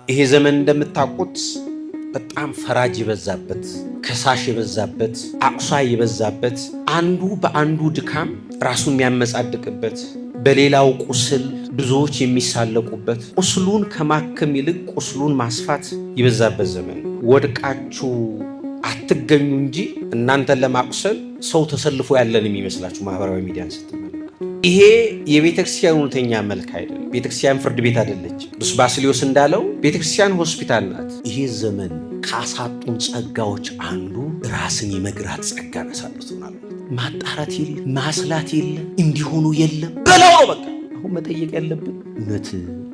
ይሄ ዘመን እንደምታውቁት በጣም ፈራጅ የበዛበት፣ ከሳሽ የበዛበት፣ አቁሳይ የበዛበት፣ አንዱ በአንዱ ድካም ራሱን የሚያመጻድቅበት፣ በሌላው ቁስል ብዙዎች የሚሳለቁበት፣ ቁስሉን ከማከም ይልቅ ቁስሉን ማስፋት የበዛበት ዘመን። ወድቃችሁ አትገኙ እንጂ እናንተን ለማቁሰል ሰው ተሰልፎ ያለን የሚመስላችሁ ማህበራዊ ሚዲያን ስትመለከቱ ይሄ የቤተክርስቲያን እውነተኛ መልክ አይደለም። ቤተክርስቲያን ፍርድ ቤት አይደለች። ቅዱስ ባስልዮስ እንዳለው ቤተክርስቲያን ሆስፒታል ናት። ይሄ ዘመን ካሳጡን ጸጋዎች አንዱ ራስን የመግራት ጸጋን አሳጥቶናል። ማጣራት የለ፣ ማስላት የለ፣ እንዲሆኑ የለም በለው በቃ። አሁን መጠየቅ ያለብን እውነት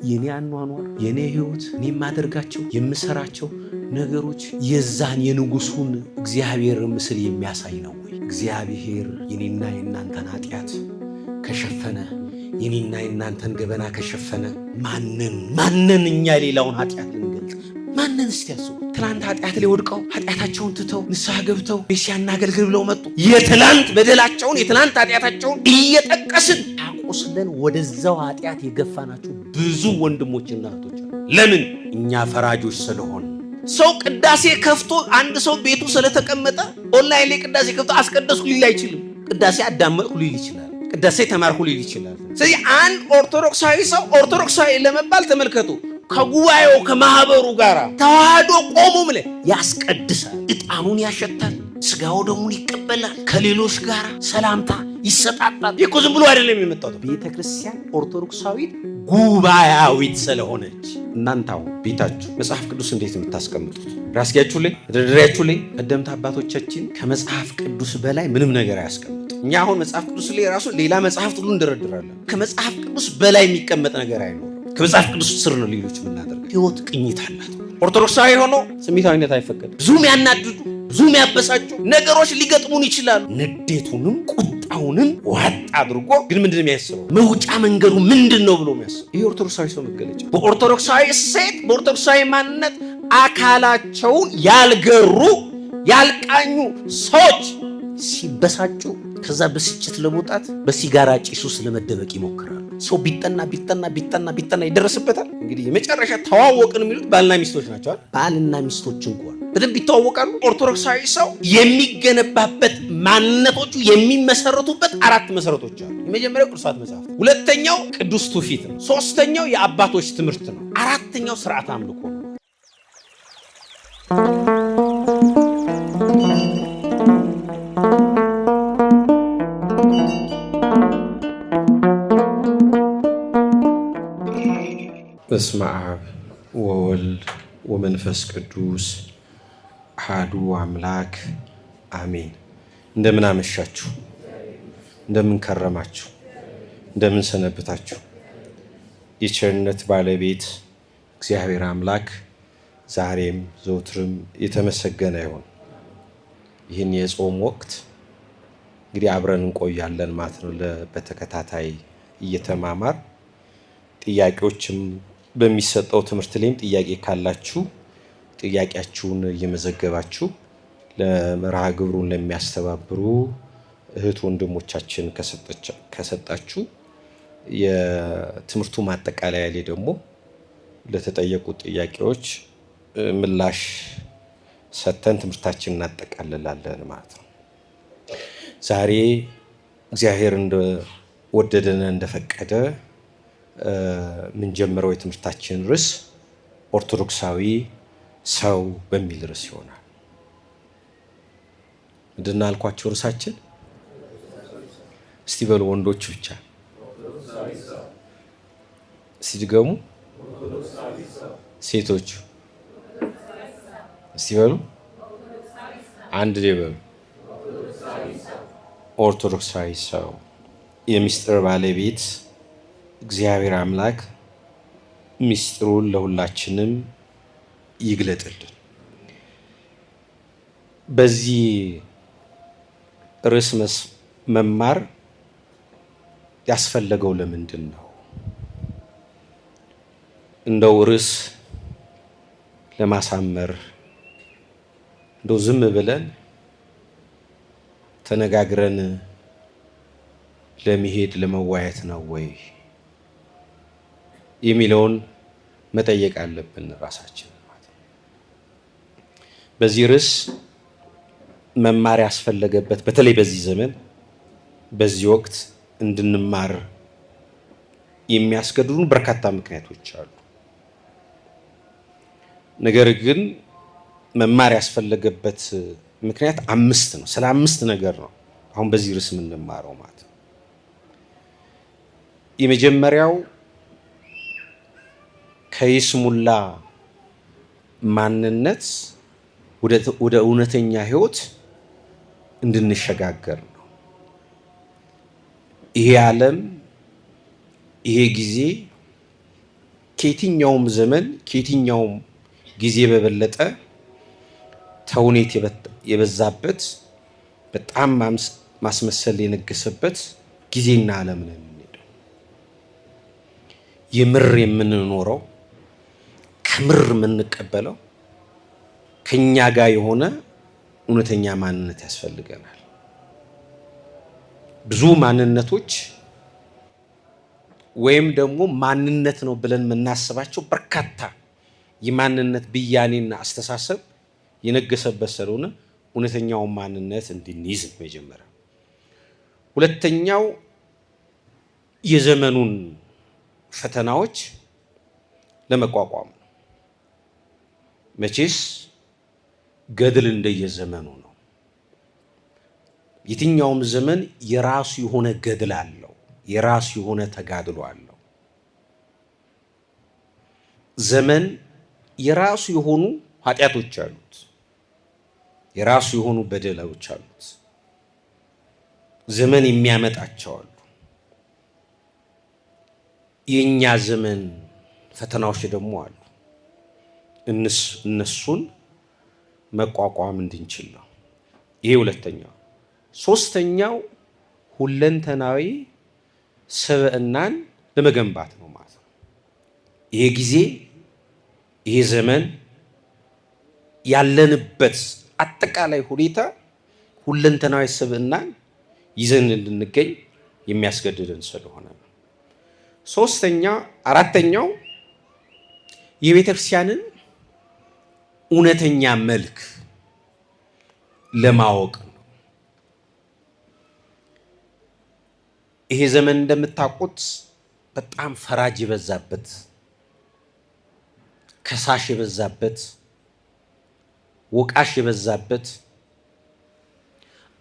የኔ አኗኗር፣ የኔ ህይወት፣ እኔ የማደርጋቸው የምሰራቸው ነገሮች የዛን የንጉሱን እግዚአብሔር ምስል የሚያሳይ ነው ወይ? እግዚአብሔር የኔና የእናንተን ኃጢአት ከሸፈነ፣ የኔና የእናንተን ገበና ከሸፈነ ማንን እኛ ሌላውን ኃጢአት ልንገልጥ? ማንን እስቲ ያስቡ። ትናንት ኃጢአት ላይ ወድቀው ኃጢአታቸውን ትተው ንስሐ ገብተው ቤሲያን አገልግል ብለው መጡ። የትናንት በደላቸውን የትናንት ኃጢአታቸውን እየጠቀስን አቆስለን ወደዛው ኃጢአት የገፋናቸው ብዙ ወንድሞችና እህቶች። ለምን? እኛ ፈራጆች ስለሆን። ሰው ቅዳሴ ከፍቶ አንድ ሰው ቤቱ ስለተቀመጠ ኦንላይን ላይ ቅዳሴ ከፍቶ አስቀደስኩ ሊል አይችልም። ቅዳሴ አዳመጥኩ ሊል ይችላል። ቅዳሴ ተማርኩ ሊል ይችላል። ስለዚህ አንድ ኦርቶዶክሳዊ ሰው ኦርቶዶክሳዊ ለመባል ተመልከቱ፣ ከጉባኤው ከማህበሩ ጋር ተዋህዶ ቆሞ ያስቀድሳል፣ ዕጣኑን ያሸታል፣ ስጋው ደሙን ይቀበላል፣ ከሌሎች ጋር ሰላምታ ይሰጣጣል። ይህ ዝም ብሎ አይደለም የመጣው። ቤተክርስቲያን ኦርቶዶክሳዊት ጉባኤያዊት ስለሆነች እናንተው ቤታችሁ መጽሐፍ ቅዱስ እንዴት የምታስቀምጡት? ራስጌያችሁ ላይ መደርደሪያችሁ ላይ ቀደምት አባቶቻችን ከመጽሐፍ ቅዱስ በላይ ምንም ነገር አያስቀምጡ። እኛ አሁን መጽሐፍ ቅዱስ ላይ ራሱ ሌላ መጽሐፍ ሁሉ እንደረድራለን። ከመጽሐፍ ቅዱስ በላይ የሚቀመጥ ነገር አይኖርም። ከመጽሐፍ ቅዱስ ስር ነው ሌሎች የምናደርገው። ህይወት ቅኝት አላት። ኦርቶዶክሳዊ ሆኖ ስሜታዊነት አይፈቀድም። ብዙ የሚያናድዱ ብዙ የሚያበሳጩ ነገሮች ሊገጥሙን ይችላሉ። ንዴቱንም ቁጣውንም ዋጥ አድርጎ ግን ምንድነው የሚያስበው? መውጫ መንገዱ ምንድነው ብሎ የሚያስበው። ይሄ ኦርቶዶክሳዊ ሰው መገለጫ። በኦርቶዶክሳዊ እሴት በኦርቶዶክሳዊ ማንነት አካላቸውን ያልገሩ ያልቃኙ ሰዎች ሲበሳጩ ከዛ ብስጭት ለመውጣት በሲጋራ ጭሱ ለመደበቅ ይሞክራሉ። ሰው ቢጠና ይደረስበታል። እንግዲህ የመጨረሻ ተዋወቅን የሚሉት ባልና ሚስቶች ናቸው። ባልና ሚስቶች እንኳን በደንብ ይተዋወቃሉ። ኦርቶዶክሳዊ ሰው የሚገነባበት ማንነቶቹ የሚመሰረቱበት 4 መሰረቶች አሉ። የመጀመሪያው ቅዱሳት መጽሐፍት፣ ሁለተኛው ቅዱስ ትውፊት ነው፣ ሶስተኛው የአባቶች ትምህርት ነው፣ አራተኛው ስርዓት አምልኮ ነው። በስመ አብ ወወልድ ወመንፈስ ቅዱስ አሐዱ አምላክ አሜን። እንደምን አመሻችሁ? እንደምን ከረማችሁ? እንደምን ሰነበታችሁ? የቸርነት ባለቤት እግዚአብሔር አምላክ ዛሬም ዘውትርም የተመሰገነ ይሁን። ይህን የጾም ወቅት እንግዲህ አብረን እንቆያለን ማለት ነው። በተከታታይ እየተማማር ጥያቄዎችም በሚሰጠው ትምህርት ላይም ጥያቄ ካላችሁ ጥያቄያችሁን እየመዘገባችሁ ለመርሃ ግብሩን ለሚያስተባብሩ እህት ወንድሞቻችን ከሰጣችሁ የትምህርቱ ማጠቃለያ ላይ ደግሞ ለተጠየቁ ጥያቄዎች ምላሽ ሰጥተን ትምህርታችንን እናጠቃልላለን ማለት ነው። ዛሬ እግዚአብሔር እንደወደደና እንደፈቀደ ምን ጀምረው የትምህርታችን ርዕስ ኦርቶዶክሳዊ ሰው በሚል ርዕስ ይሆናል። ምንድን አልኳችሁ? ርዕሳችን እስቲ በሉ ወንዶች ብቻ እስቲ ድገሙ። ሴቶቹ እስቲ በሉ አንድ ላይ በሉ። ኦርቶዶክሳዊ ሰው የምስጢር ባለቤት እግዚአብሔር አምላክ ምስጢሩን ለሁላችንም ይግለጥልን። በዚህ ርዕስ መማር ያስፈለገው ለምንድን ነው? እንደው ርዕስ ለማሳመር እንደው ዝም ብለን ተነጋግረን ለመሄድ ለመዋየት ነው ወይ የሚለውን መጠየቅ አለብን ራሳችን ማለት ነው። በዚህ ርዕስ መማር ያስፈለገበት በተለይ በዚህ ዘመን በዚህ ወቅት እንድንማር የሚያስገድዱን በርካታ ምክንያቶች አሉ። ነገር ግን መማር ያስፈለገበት ምክንያት 5 ነው። ስለ 5 ነገር ነው አሁን በዚህ ርዕስ የምንማረው ማለት ነው። የመጀመሪያው ከይስሙላ ማንነት ወደ እውነተኛ ህይወት እንድንሸጋገር ነው። ይሄ ዓለም ይሄ ጊዜ ከየትኛውም ዘመን ከየትኛውም ጊዜ በበለጠ ተውኔት የበዛበት በጣም ማስመሰል የነገሰበት ጊዜና ዓለም ነው የምንሄደው። የምር የምንኖረው ከምር የምንቀበለው ከኛ ጋር የሆነ እውነተኛ ማንነት ያስፈልገናል። ብዙ ማንነቶች ወይም ደግሞ ማንነት ነው ብለን የምናስባቸው በርካታ የማንነት ብያኔና አስተሳሰብ የነገሰበት ስለሆነ እውነተኛው ማንነት እንድንይዝ መጀመሪያ። ሁለተኛው የዘመኑን ፈተናዎች ለመቋቋም ነው። መቼስ ገድል እንደየዘመኑ ነው። የትኛውም ዘመን የራሱ የሆነ ገድል አለው፣ የራሱ የሆነ ተጋድሎ አለው። ዘመን የራሱ የሆኑ ኃጢአቶች አሉት፣ የራሱ የሆኑ በደሎች አሉት። ዘመን የሚያመጣቸው አሉ። የኛ ዘመን ፈተናዎች ደግሞ አሉ። እነሱን መቋቋም እንድንችል ነው። ይሄ ሁለተኛው። ሶስተኛው ሁለንተናዊ ስብዕናን ለመገንባት ነው ማለት ነው። ይሄ ጊዜ ይሄ ዘመን ያለንበት አጠቃላይ ሁኔታ ሁለንተናዊ ስብዕናን ይዘን እንድንገኝ የሚያስገድደን ስለሆነ ነው። አራተኛው የቤተክርስቲያንን እውነተኛ መልክ ለማወቅ ነው። ይሄ ዘመን እንደምታውቁት በጣም ፈራጅ የበዛበት፣ ከሳሽ የበዛበት፣ ወቃሽ የበዛበት፣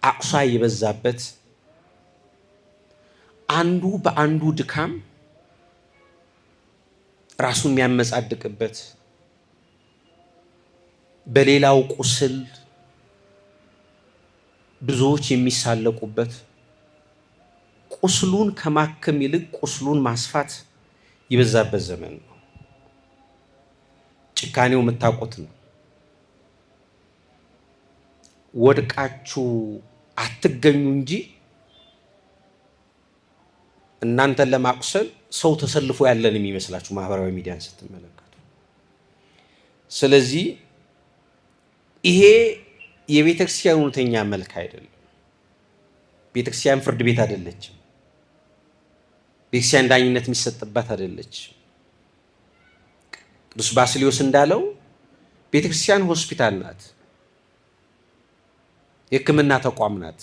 አቁሳይ የበዛበት፣ አንዱ በአንዱ ድካም ራሱን የሚያመጻድቅበት፣ በሌላው ቁስል ብዙዎች የሚሳለቁበት፣ ቁስሉን ከማከም ይልቅ ቁስሉን ማስፋት የበዛበት ዘመን ነው። ጭካኔው የምታውቁት ነው። ወድቃችሁ አትገኙ እንጂ እናንተን ለማቁሰል ሰው ተሰልፎ ያለን የሚመስላችሁ ማህበራዊ ሚዲያን ስትመለከቱ። ስለዚህ ይሄ የቤተክርስቲያን እውነተኛ መልክ አይደለም። ቤተክርስቲያን ፍርድ ቤት አይደለችም። ቤተክርስቲያን ዳኝነት የሚሰጥባት አይደለችም። ቅዱስ ባስልዮስ እንዳለው ቤተክርስቲያን ሆስፒታል ናት፣ የሕክምና ተቋም ናት፣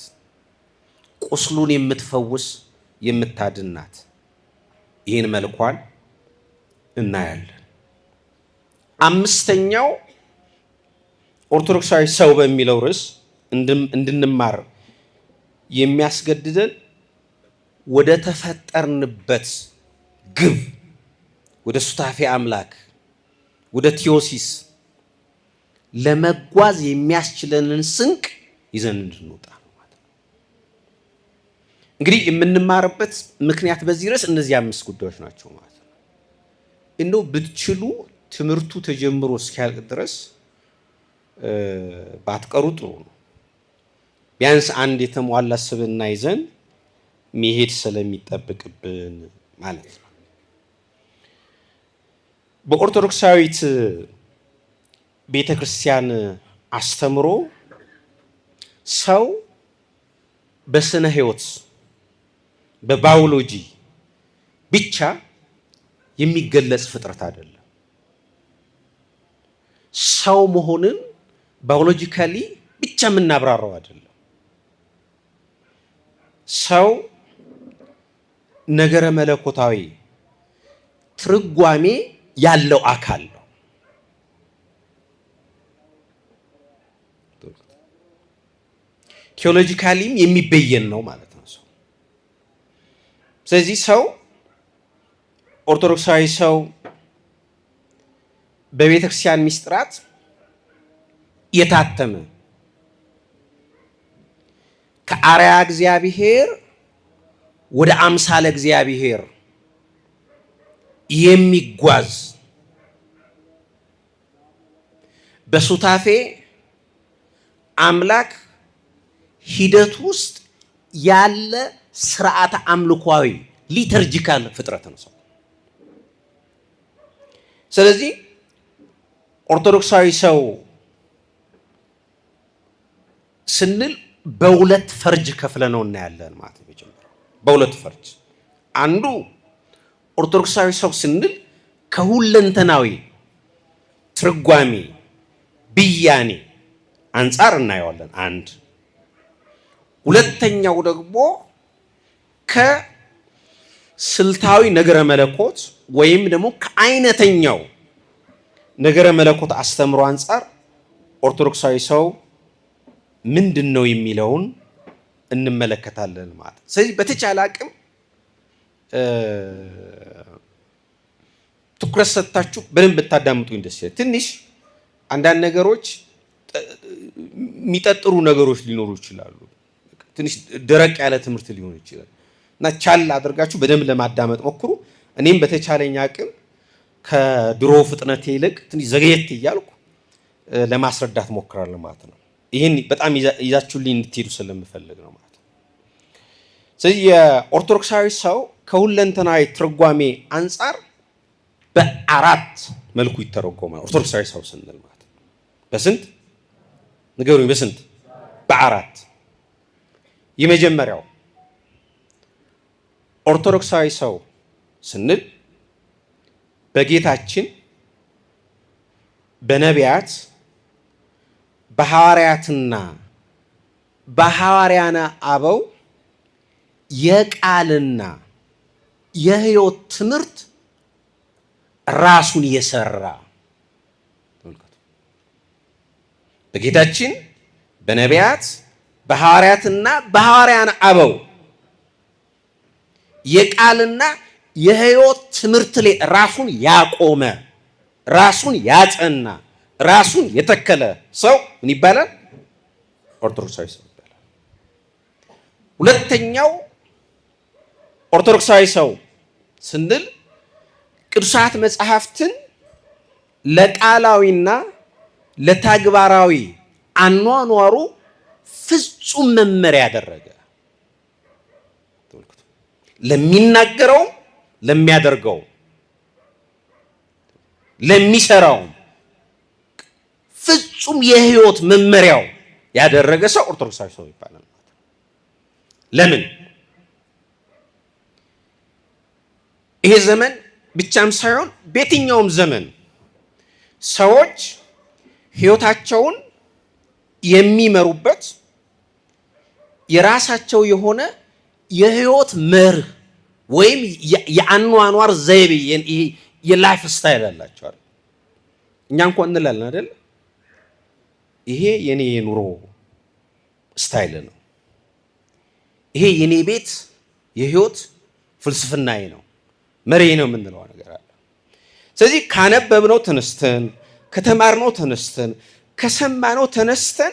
ቁስሉን የምትፈውስ የምታድን ናት። ይህን መልኳን እናያለን። አምስተኛው ኦርቶዶክሳዊ ሰው በሚለው ርዕስ እንድንማር የሚያስገድደን ወደ ተፈጠርንበት ግብ፣ ወደ ሱታፌ አምላክ፣ ወደ ቴዎሲስ ለመጓዝ የሚያስችለንን ስንቅ ይዘን እንድንወጣ ነው ማለት ነው። እንግዲህ የምንማርበት ምክንያት በዚህ ርዕስ እነዚህ 5 ጉዳዮች ናቸው ማለት ነው። እንደው ብትችሉ ትምህርቱ ተጀምሮ እስኪያልቅ ድረስ ባትቀሩ ጥሩ ነው። ቢያንስ አንድ የተሟላ ስብዕና ይዘን መሄድ ስለሚጠብቅብን ማለት ነው። በኦርቶዶክሳዊት ቤተክርስቲያን አስተምሮ ሰው በስነ ህይወት በባዮሎጂ ብቻ የሚገለጽ ፍጥረት አይደለም። ሰው መሆንን ባዮሎጂካሊ ብቻ የምናብራራው አይደለም። ሰው ነገረ መለኮታዊ ትርጓሜ ያለው አካል ነው። ቴዎሎጂካሊም የሚበየን ነው ማለት ነው ሰው። ስለዚህ ሰው ኦርቶዶክሳዊ ሰው በቤተ ክርስቲያን ምስጢራት የታተመ ከአርአያ እግዚአብሔር ወደ አምሳለ እግዚአብሔር የሚጓዝ በሱታፌ አምላክ ሂደት ውስጥ ያለ ስርዓተ አምልኮአዊ ሊተርጂካል ፍጥረት ነው ሰው። ስለዚህ ኦርቶዶክሳዊ ሰው ስንል በሁለት ፈርጅ ከፍለ ነው እናያለን ማለት ነው። በሁለት ፈርጅ አንዱ ኦርቶዶክሳዊ ሰው ስንል ከሁለንተናዊ ትርጓሜ ብያኔ አንጻር እናየዋለን አንድ። ሁለተኛው ደግሞ ከስልታዊ ነገረ መለኮት ወይም ደግሞ ከአይነተኛው ነገረ መለኮት አስተምሮ አንጻር ኦርቶዶክሳዊ ሰው ምንድነው የሚለውን እንመለከታለን ማለት። ስለዚህ በተቻለ አቅም ትኩረት ሰጥታችሁ በደንብ ብታዳምጡኝ ደስ ይላል። ትንሽ አንዳንድ ነገሮች የሚጠጥሩ ነገሮች ሊኖሩ ይችላሉ። ትንሽ ደረቅ ያለ ትምህርት ሊሆን ይችላል እና ቻል አድርጋችሁ በደንብ ለማዳመጥ ሞክሩ። እኔም በተቻለኝ አቅም ከድሮ ፍጥነት ይልቅ ትንሽ ዘግየት እያልኩ ለማስረዳት ሞክራለሁ ማለት ነው። ይህን በጣም ይዛችሁልኝ እንድትሄዱ ስለምፈልግ ነው ማለት ነው። ስለዚህ የኦርቶዶክሳዊ ሰው ከሁለንተናዊ ትርጓሜ አንጻር በአራት መልኩ ይተረጎማል። ኦርቶዶክሳዊ ሰው ስንል ማለት ነው በስንት ንገሩኝ? በስንት? በአራት። የመጀመሪያው ኦርቶዶክሳዊ ሰው ስንል በጌታችን በነቢያት በሐዋርያትና በሐዋርያነ አበው የቃልና የሕይወት ትምህርት ራሱን የሰራ በጌታችን በነቢያት በሐዋርያትና በሐዋርያነ አበው የቃልና የሕይወት ትምህርት ላይ ራሱን ያቆመ ራሱን ያጸና ራሱን የተከለ ሰው ምን ይባላል? ኦርቶዶክሳዊ ሰው ይባላል። ሁለተኛው ኦርቶዶክሳዊ ሰው ስንል ቅዱሳት መጽሐፍትን ለቃላዊና ለተግባራዊ አኗኗሩ ፍጹም መመሪያ ያደረገ ለሚናገረው ለሚያደርገው ለሚሰራው ፍጹም የህይወት መመሪያው ያደረገ ሰው ኦርቶዶክሳዊ ሰው ይባላል። ለምን? ይሄ ዘመን ብቻም ሳይሆን በየትኛውም ዘመን ሰዎች ህይወታቸውን የሚመሩበት የራሳቸው የሆነ የህይወት መርህ ወይም የአኗኗር ዘይቤ የላይፍ ስታይል አላቸው አይደል? እኛ እንኳን እንላለን አይደል? ይሄ የኔ የኑሮ ስታይል ነው፣ ይሄ የኔ ቤት የህይወት ፍልስፍናዬ ነው፣ መሪ ነው የምንለው ነገር አለ። ስለዚህ ካነበብነው ተነስተን ከተማርነው ተነስተን ከሰማነው ተነስተን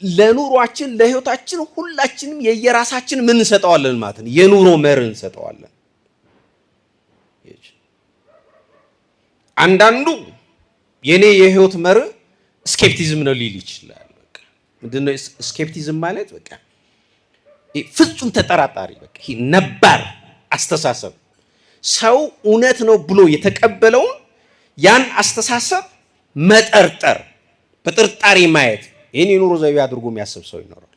ለኑሯችን ለህይወታችን ሁላችንም የየራሳችን ምን እንሰጠዋለን ማለት ነው፣ የኑሮ መርህ እንሰጠዋለን። አንዳንዱ የኔ የህይወት መርህ ስኬፕቲዝም ነው ሊል ይችላል። በቃ ምንድነው ስኬፕቲዝም ማለት? በቃ ፍጹም ተጠራጣሪ፣ በቃ ይሄ ነባር አስተሳሰብ ሰው እውነት ነው ብሎ የተቀበለውን ያን አስተሳሰብ መጠርጠር፣ በጥርጣሬ ማየት፣ ይህን የኑሮ ዘይቤ አድርጎ የሚያስብ ሰው ይኖራል።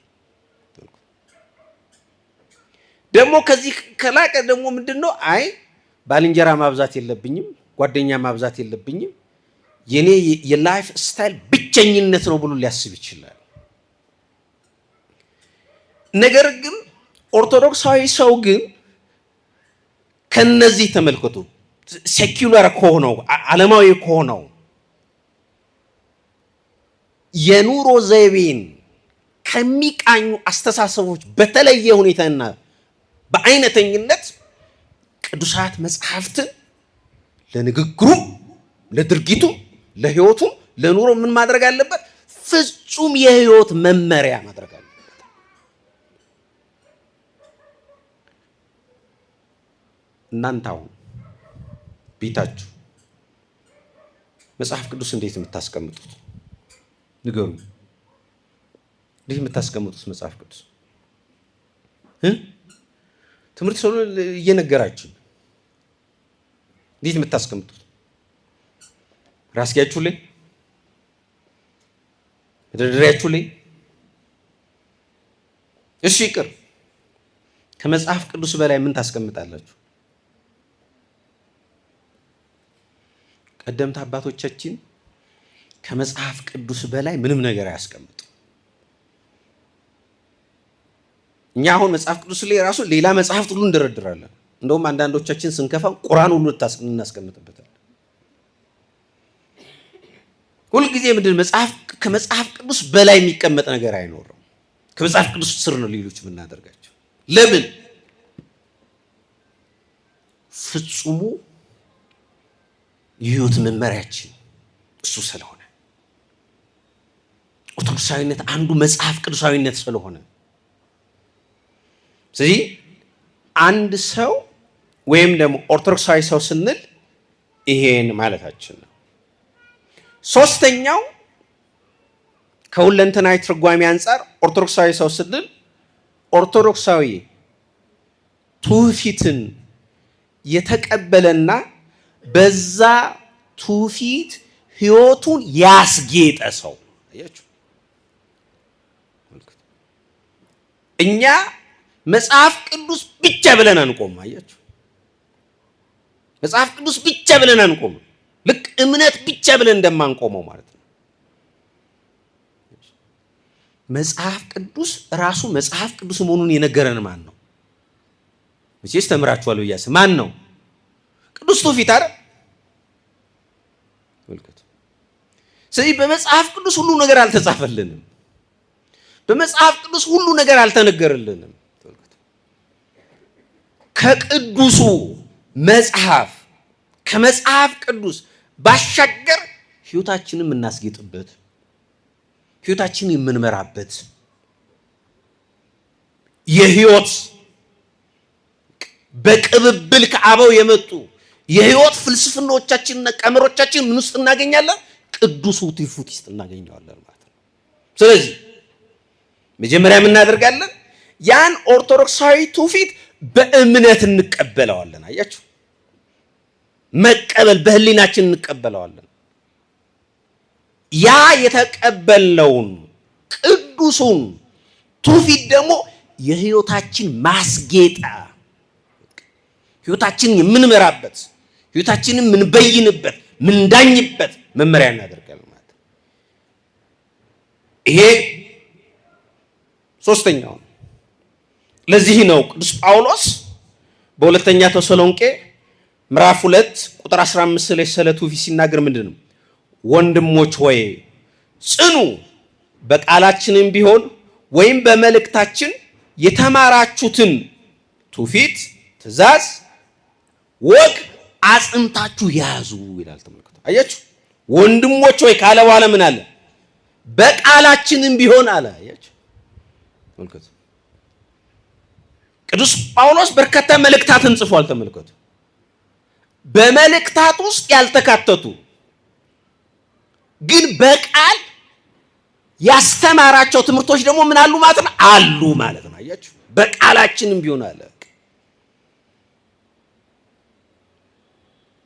ደግሞ ከዚህ ከላቀ ደግሞ ምንድነው? አይ ባልንጀራ ማብዛት የለብኝም፣ ጓደኛ ማብዛት የለብኝም፣ የኔ የላይፍ ስታይል ብቸኝነት ነው ብሎ ሊያስብ ይችላል። ነገር ግን ኦርቶዶክሳዊ ሰው ግን ከነዚህ ተመልከቱ ሴኩላር ከሆነው ዓለማዊ ከሆነው የኑሮ ዘይቤን ከሚቃኙ አስተሳሰቦች በተለየ ሁኔታና በአይነተኝነት ቅዱሳት መጽሐፍትን ለንግግሩ፣ ለድርጊቱ፣ ለህይወቱ፣ ለኑሮ ምን ማድረግ አለበት? ፍጹም የህይወት መመሪያ ማድረግ አለበት። እናንተ አሁን ቤታችሁ መጽሐፍ ቅዱስ እንዴት የምታስቀምጡት ንገሩ። እንዴት የምታስቀምጡት መጽሐፍ ቅዱስ ትምህርት ሰው እየነገራችሁ እንዴት የምታስቀምጡት? ራስጌያችሁ ላይ፣ መደርደሪያችሁ ላይ? እሺ ይቅር፣ ከመጽሐፍ ቅዱስ በላይ ምን ታስቀምጣላችሁ? ቀደምት አባቶቻችን ከመጽሐፍ ቅዱስ በላይ ምንም ነገር አያስቀምጡ። እኛ አሁን መጽሐፍ ቅዱስ ላይ ራሱ ሌላ መጽሐፍት ሁሉ እንደረድራለን። እንደውም አንዳንዶቻችን ስንከፋ ቁርአን ሁሉ እናስቀምጥበታለን። ሁልጊዜ ምንድን ከመጽሐፍ ቅዱስ በላይ የሚቀመጥ ነገር አይኖርም። ከመጽሐፍ ቅዱስ ስር ነው ሌሎች የምናደርጋቸው። ለምን? ፍጹሙ የህይወት መመሪያችን እሱ ስለሆነ፣ ኦርቶዶክሳዊነት አንዱ መጽሐፍ ቅዱሳዊነት ስለሆነ። ስለዚህ አንድ ሰው ወይም ደግሞ ኦርቶዶክሳዊ ሰው ስንል ይሄን ማለታችን ነው። ሶስተኛው ከሁለንተናዊ ትርጓሜ አንጻር ኦርቶዶክሳዊ ሰው ስንል ኦርቶዶክሳዊ ትውፊትን የተቀበለና በዛ ትውፊት ህይወቱን ያስጌጠ ሰው። አያችሁ፣ እኛ መጽሐፍ ቅዱስ ብቻ ብለን አንቆም። አያችሁ፣ መጽሐፍ ቅዱስ ብቻ ብለን አንቆም። ልክ እምነት ብቻ ብለን እንደማንቆመው ማለት ነው። መጽሐፍ ቅዱስ ራሱ መጽሐፍ ቅዱስ መሆኑን የነገረን ማን ነው? መቼስ ተምራችኋል ብያስ ማን ነው? ቅዱስ ትውፊት አይደል? መልከቱ። ስለዚህ በመጽሐፍ ቅዱስ ሁሉ ነገር አልተጻፈልንም። በመጽሐፍ ቅዱስ ሁሉ ነገር አልተነገረልንም። ከቅዱሱ መጽሐፍ ከመጽሐፍ ቅዱስ ባሻገር ህይወታችንን የምናስጌጥበት፣ ህይወታችንን የምንመራበት የህይወት በቅብብል ከአበው የመጡ የህይወት ፍልስፍናዎቻችንና ቀመሮቻችን ምን ውስጥ እናገኛለን? ቅዱሱ ትውፊት ውስጥ እናገኘዋለን ማለት ነው። ስለዚህ መጀመሪያ ምን እናደርጋለን? ያን ኦርቶዶክሳዊ ትውፊት በእምነት እንቀበለዋለን። አያችሁ፣ መቀበል በህሊናችን እንቀበለዋለን። ያ የተቀበልነውን ቅዱሱን ትውፊት ደግሞ የህይወታችን ማስጌጫ፣ ህይወታችንን የምንመራበት፣ ህይወታችንን የምንበይንበት፣ ምንዳኝበት መመሪያ እናደርጋለን ማለት ነው። ይሄ ሶስተኛው። ለዚህ ነው ቅዱስ ጳውሎስ በሁለተኛ ተሰሎንቄ ምዕራፍ 2 ቁጥር 15 ላይ ስለ ትውፊት ሲናገር ምንድነው? ወንድሞች ሆይ ጽኑ፣ በቃላችንም ቢሆን ወይም በመልእክታችን የተማራችሁትን ትውፊት፣ ትእዛዝ፣ ወግ አጽንታችሁ ያዙ ይላል። ተመልከቱ። አያችሁ፣ ወንድሞች ሆይ ካለ በኋላ ምን አለ? በቃላችንም ቢሆን አለ። አያችሁ፣ ተመልከቱ። ቅዱስ ጳውሎስ በርካታ መልእክታትን ጽፏል። ተመልከቱ። በመልእክታት ውስጥ ያልተካተቱ ግን በቃል ያስተማራቸው ትምህርቶች ደግሞ ምን አሉ ማለት ነው? አሉ ማለት ነው። አያችሁ፣ በቃላችንም ቢሆን አለ።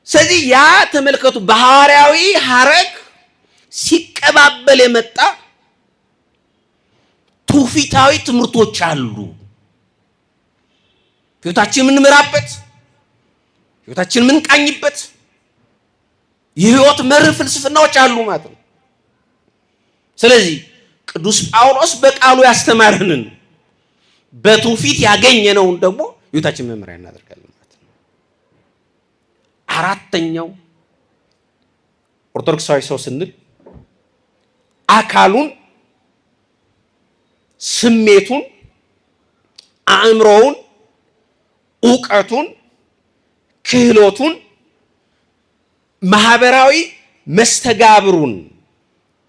ስለዚህ ያ ተመልከቱ፣ በሐዋርያዊ ሐረግ ሲቀባበል የመጣ ትውፊታዊ ትምህርቶች አሉ። ህይወታችን የምንመራበት፣ ህይወታችን የምንቃኝበት፣ የህይወት መርህ ፍልስፍናዎች አሉ ማለት ነው። ስለዚህ ቅዱስ ጳውሎስ በቃሉ ያስተማረንን በትውፊት ያገኘነውን ደግሞ ህይወታችን መመሪያ እናደርጋለን ማለት ነው። አራተኛው ኦርቶዶክሳዊ ሰው ስንል አካሉን፣ ስሜቱን፣ አእምሮውን፣ ዕውቀቱን፣ ክህሎቱን፣ ማህበራዊ መስተጋብሩን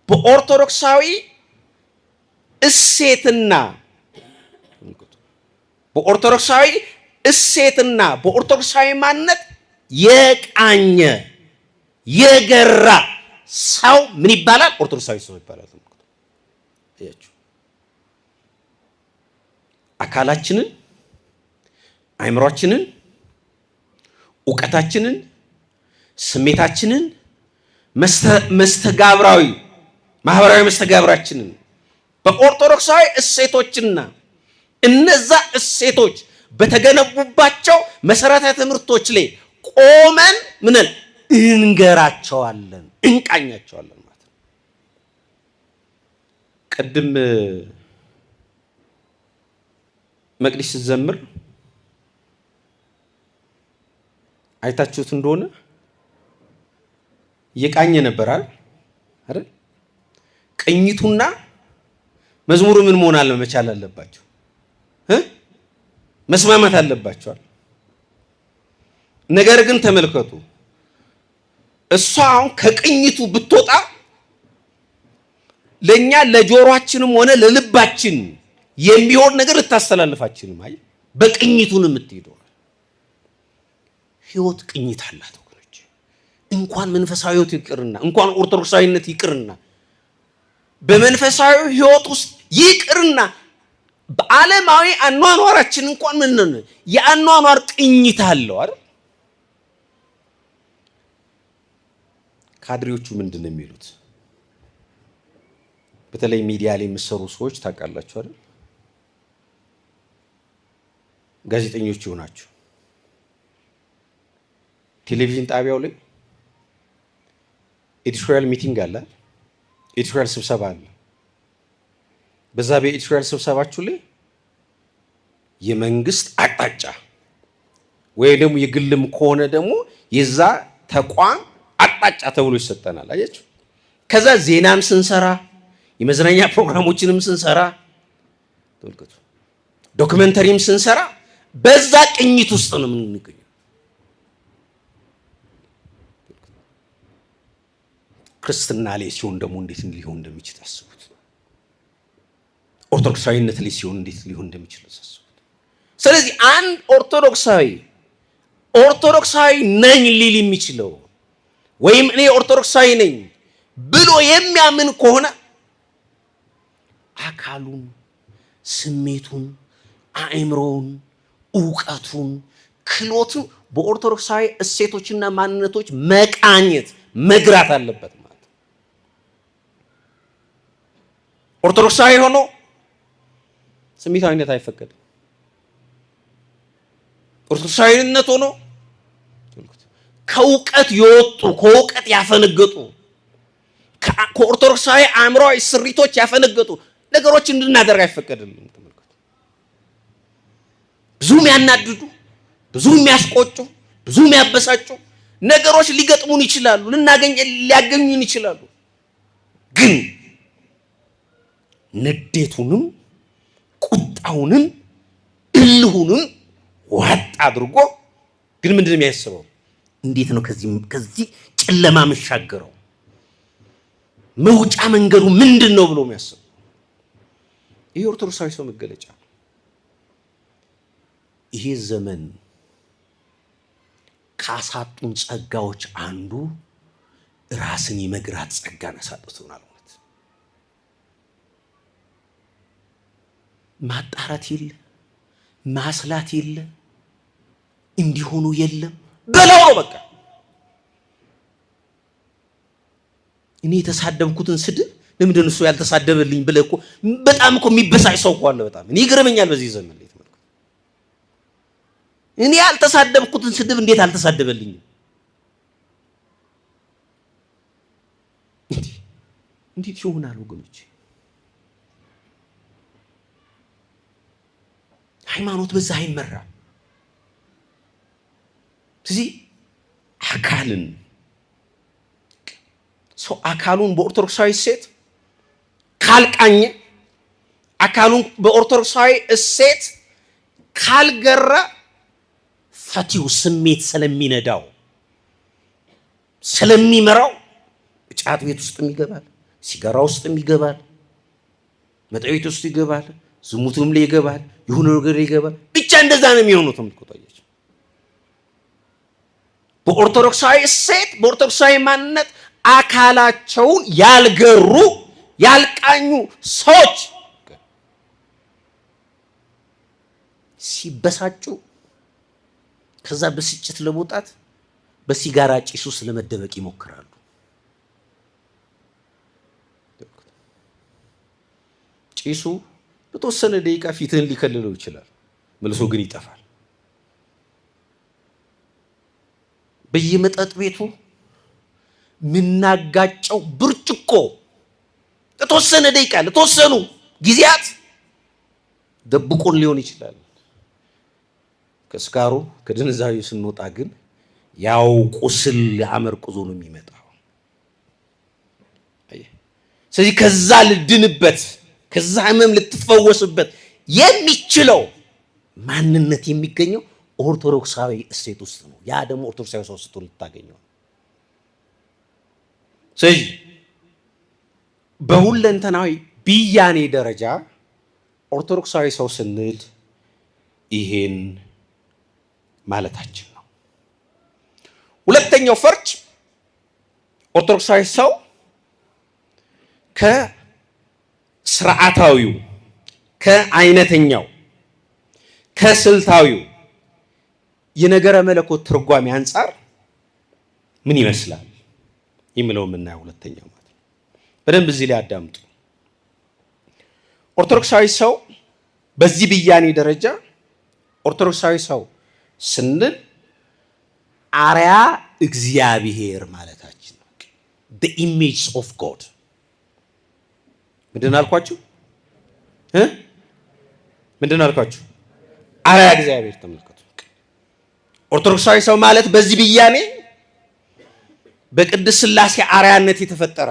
በኦርቶዶክሳዊ እሴትና በኦርቶዶክሳዊ ማንነት የቃኘ የገራ ሰው ምን ይባላል? ኦርቶዶክሳዊ ሰው ይባላል። አካላችንን፣ አእምሮአችንን፣ ዕውቀታችንን፣ ስሜታችንን፣ መስተጋብራዊ ማህበራዊ መስተጋብራችንን በኦርቶዶክሳዊ እሴቶችና እነዛ እሴቶች በተገነቡባቸው መሰረታዊ ትምህርቶች ላይ ቆመን ምንን እንገራቸዋለን፣ እንቃኛቸዋለን ማለት ነው። ቅድም መቅዲስ ስትዘምር አይታችሁት እንደሆነ እየቃኘ ነበር አይደል? ቅኝቱና መዝሙሩ ምን መሆን መቻል አለባቸው? መስማማት አለባቸዋል። ነገር ግን ተመልከቱ፣ እሷ አሁን ከቅኝቱ ብትወጣ ለኛ ለጆሮአችንም ሆነ ለልባችን የሚሆን ነገር ልታስተላልፋችንም አይ በቅኝቱን የምትሄደው ህይወት ቅኝት አላት ወገኖች። እንኳን መንፈሳዊ ህይወት ይቅርና እንኳን ኦርቶዶክሳዊነት ይቅርና በመንፈሳዊ ህይወት ውስጥ ይቅርና በዓለማዊ አኗኗራችን እንኳን ምን ነው የአኗኗር ቅኝት አለው አይደል? ካድሬዎቹ ምንድነው የሚሉት? በተለይ ሚዲያ ላይ የሚሰሩ ሰዎች ታውቃላችሁ አይደል? ጋዜጠኞች ይሆናችሁ ቴሌቪዥን ጣቢያው ላይ ኤዲቶሪያል ሚቲንግ አለ፣ ኤዲቶሪያል ስብሰባ አለ። በዛ በኤዲቶሪያል ስብሰባችሁ ላይ የመንግስት አቅጣጫ ወይ ደግሞ የግልም ከሆነ ደግሞ የዛ ተቋም አቅጣጫ ተብሎ ይሰጠናል። አያችሁ? ከዛ ዜናም ስንሰራ የመዝናኛ ፕሮግራሞችንም ስንሰራ ተልከቱ ዶክመንተሪም ስንሰራ በዛ ቅኝት ውስጥ ነው የምንገኘው። ክርስትና ላይ ሲሆን ደግሞ እንዴት ሊሆን እንደሚችል ታስቡት። ኦርቶዶክሳዊነት ላይ ሲሆን እንዴት ሊሆን እንደሚችል ታስቡት። ስለዚህ አንድ ኦርቶዶክሳዊ ነኝ ሊል የሚችለው ወይም እኔ ኦርቶዶክሳዊ ነኝ ብሎ የሚያምን ከሆነ አካሉን፣ ስሜቱን፣ አእምሮውን፣ ዕውቀቱን፣ ክህሎቱን በኦርቶዶክሳዊ እሴቶችና ማንነቶች መቃኘት መግራት አለበት ማለት ነው። ኦርቶዶክሳዊ ሆኖ ስሜታዊነት አይፈቀድም። ኦርቶዶክሳዊነት ሆኖ ከእውቀት የወጡ ከእውቀት ያፈነገጡ ከኦርቶዶክሳዊ አእምሮአዊ ስሪቶች ያፈነገጡ ነገሮች እንድናደርግ አይፈቀድልንም። ተመልከቱ። ብዙ የሚያናድዱ፣ ብዙ የሚያስቆጩ፣ ብዙ የሚያበሳጩ ነገሮች ሊገጥሙን ይችላሉ፣ ሊያገኙን ይችላሉ። ግን ንዴቱንም ቁጣውንም እልሁንም ዋጥ አድርጎ ግን ምንድነው የሚያስበው? እንዴት ነው ከዚህ ጨለማ መሻገረው? መውጫ መንገዱ ምንድን ነው ብሎ የሚያስበው? ይሄ ኦርቶዶክሳዊ ሰው መገለጫ። ይሄ ዘመን ካሳጡን ጸጋዎች አንዱ ራስን የመግራት ጸጋን አሳጥቶናል። ማለት ማጣራት የለ፣ ማስላት የለ፣ እንዲሆኑ የለም በለው ነው በቃ። እኔ የተሳደብኩትን ስድብ ለምንድን ነው እሱ ያልተሳደበልኝ ብለህ እኮ በጣም እኮ የሚበሳጭ ሰው እኮ አለ። በጣም እኔ ይገርመኛል በዚህ ዘመን ላይ ተመልከቱ። እኔ ያልተሳደብኩትን ስድብ እንዴት አልተሳደበልኝም? እንዴት ይሆናል ወገኖች? ሃይማኖት በዛ አይመራም። ስለዚህ አካልን ሰው አካሉን በኦርቶዶክሳዊ እሴት ካልቃኘ፣ አካሉን በኦርቶዶክሳዊ እሴት ካልገራ ፈቲው ስሜት ስለሚነዳው ስለሚመራው ጫት ቤት ውስጥም ይገባል፣ ሲጋራ ውስጥም ይገባል፣ መጠጥ ቤት ውስጥ ይገባል፣ ዝሙትም ላይ ይገባል፣ የሆነ ነገር ይገባል። ብቻ እንደዛ ነው የሚሆኑት። ተመልከቷቸው። በኦርቶዶክሳዊ እሴት በኦርቶዶክሳዊ ማንነት አካላቸውን ያልገሩ ያልቃኙ ሰዎች ሲበሳጩ ከዛ ብስጭት ለመውጣት በሲጋራ ጭስ ውስጥ ለመደበቅ ይሞክራሉ። ጭሱ በተወሰነ ደቂቃ ፊትህን ሊከልለው ይችላል፣ መልሶ ግን ይጠፋል። በየመጠጥ ቤቱ ምናጋጨው ብርጭቆ ለተወሰነ ደቂቃ ለተወሰኑ ጊዜያት ደብቆን ሊሆን ይችላል። ከስካሩ ከድንዛቤው ስንወጣ ግን ያው ቁስል አመርቅዞ ነው የሚመጣው። ስለዚህ ከዛ ልድንበት ከዛ ህመም ልትፈወስበት የሚችለው ማንነት የሚገኘው ኦርቶዶክሳዊ እሴት ውስጥ ነው። ያ ደግሞ ኦርቶዶክሳዊ ሰው ስትሆን ልታገኘው። ስለዚህ በሁለንተናዊ ብያኔ ደረጃ ኦርቶዶክሳዊ ሰው ስንል ይሄን ማለታችን ነው። ሁለተኛው ፈርጅ ኦርቶዶክሳዊ ሰው ከስርዓታዊው ከአይነተኛው ከስልታዊው የነገረ መለኮት ትርጓሜ አንጻር ምን ይመስላል የሚለው የምናየው ሁለተኛው ማለት ነው። በደንብ እዚህ ላይ አዳምጡ። ኦርቶዶክሳዊ ሰው በዚህ ብያኔ ደረጃ ኦርቶዶክሳዊ ሰው ስንል አርያ እግዚአብሔር ማለታችን ነው። the image of God ምንድን አልኳችሁ? ምንድን አልኳችሁ? አርያ እግዚአብሔር። ተመልከቱ። ኦርቶዶክሳዊ ሰው ማለት በዚህ ብያኔ በቅድስት ሥላሴ አርያነት የተፈጠረ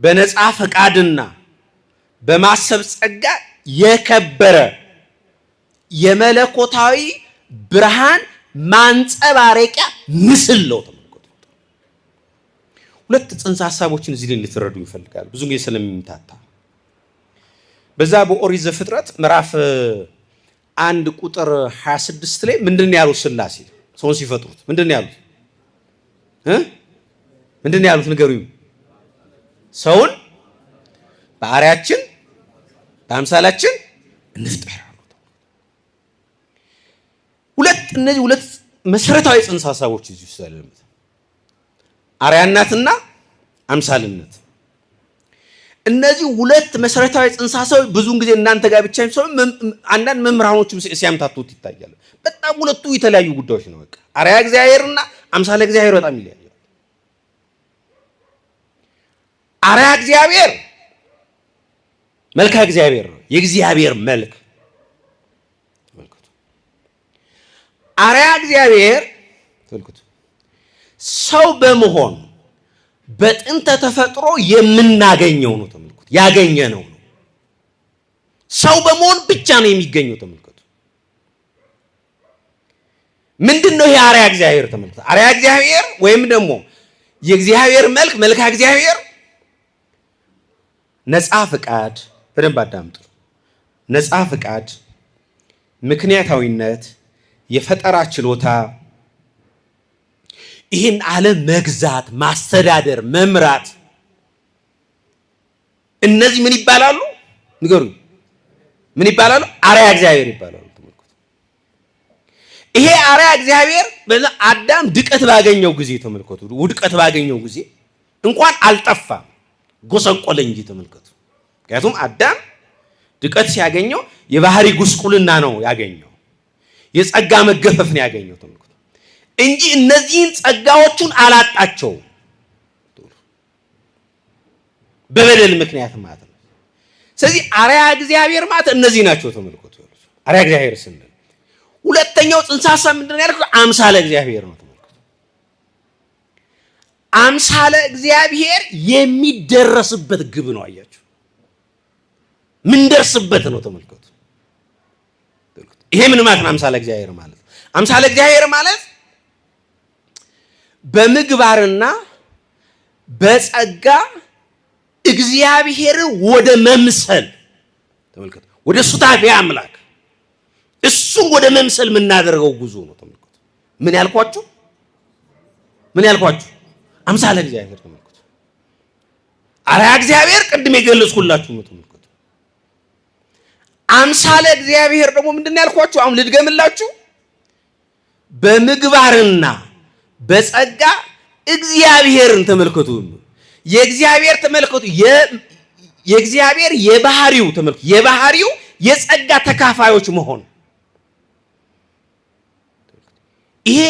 በነፃ ፈቃድና በማሰብ ጸጋ የከበረ የመለኮታዊ ብርሃን ማንጸባረቂያ ምስል ነው። ተመልከቱ። ሁለት ጽንሰ ሐሳቦችን እዚህ ላይ እንድትረዱ ይፈልጋል። ብዙ ጊዜ ስለሚምታታ በዛ በኦሪት ዘፍጥረት ምዕራፍ 1 ቁጥር 26 ላይ ምንድን ነው ያሉት? ሥላሴ ሰውን ሲፈጥሩት ምንድን ነው ያሉት? ምንድን ነው ያሉት? ንገሩኝ። ሰውን በአርአያችን በአምሳላችን እንፍጠር። እነዚህ ሁለት መሰረታዊ ጽንሰ ሐሳቦች እዚህ ውስጥ ያለበት አርአያነትና አምሳልነት። እነዚህ ሁለት መሰረታዊ ጽንሰ ሐሳቦች ብዙውን ጊዜ እናንተ ጋር ብቻ ሳይሆን አንዳንድ መምህራኖችም ሲያምታቱት ይታያል። በጣም ሁለቱ የተለያዩ ጉዳዮች ነው። በቃ አርአያ እግዚአብሔርና አምሳለ እግዚአብሔር በጣም ይለያያል። አርአያ እግዚአብሔር መልካ እግዚአብሔር ነው፣ የእግዚአብሔር መልክ። አርአያ እግዚአብሔር ተመልከቱ፣ ሰው በመሆን በጥንተ ተፈጥሮ የምናገኘው ነው። ተመልከቱ፣ ያገኘነው ነው። ሰው በመሆን ብቻ ነው የሚገኘው። ተመልከቱ፣ ምንድነው ይሄ አርአያ እግዚአብሔር? ተመልከቱ፣ አርአያ እግዚአብሔር ወይም ደግሞ የእግዚአብሔር መልክ መልካ እግዚአብሔር ነፃ ፍቃድ፣ በደንብ አዳምጡ። ነፃ ፍቃድ፣ ምክንያታዊነት፣ የፈጠራ ችሎታ፣ ይህን ዓለም መግዛት፣ ማስተዳደር፣ መምራት፣ እነዚህ ምን ይባላሉ? ንገሩኝ። ምን ይባላሉ? አርአያ እግዚአብሔር ይባላሉ። ተመልከቱ፣ ይሄ አርአያ እግዚአብሔር አዳም ድቀት ባገኘው ጊዜ ተመልከቱ፣ ውድቀት ባገኘው ጊዜ እንኳን አልጠፋም፣ ጎሰቆለ እንጂ ተመልከቱ። ምክንያቱም አዳም ድቀት ሲያገኘው የባህሪ ጉስቁልና ነው ያገኘው፣ የጸጋ መገፈፍ ነው ያገኘው። ተመልከቱ እንጂ እነዚህን ጸጋዎቹን አላጣቸውም። በበደል ምክንያት ማለት ነው። ስለዚህ አርአያ እግዚአብሔር ማለት እነዚህ ናቸው። ተመልከቱ። አርአያ እግዚአብሔር ስንል ሁለተኛው ጽንሰ ሐሳብ ምንድነው ያልኩት? አምሳለ እግዚአብሔር ነው። ተመልከቱ። አምሳለ እግዚአብሔር የሚደረስበት ግብ ነው። አያችሁ፣ ምን ደርስበት ነው። ተመልከቱ። ይሄ ምን ማለት ነው? አምሳለ እግዚአብሔር ማለት አምሳለ እግዚአብሔር ማለት በምግባርና በጸጋ እግዚአብሔርን ወደ መምሰል ተመልከቱ፣ ወደ ሱታፌ አምላክ እሱን ወደ መምሰል የምናደርገው ጉዞ ነው። ተመልከቱ። ምን ያልኳችሁ አምሳለ እግዚአብሔር ተመልከቱ። አርአያ እግዚአብሔር ቅድም የገለጽኩላችሁ ነው። ተመልከቱ። አምሳለ እግዚአብሔር ደግሞ ምንድነው ያልኳችሁ? አሁን ልድገምላችሁ። በምግባርና በጸጋ እግዚአብሔርን ተመልከቱ። የእግዚአብሔር ተመልከቱ፣ የእግዚአብሔር የባህሪው ተመልከቱ፣ የባህሪው የጸጋ ተካፋዮች መሆን ይሄ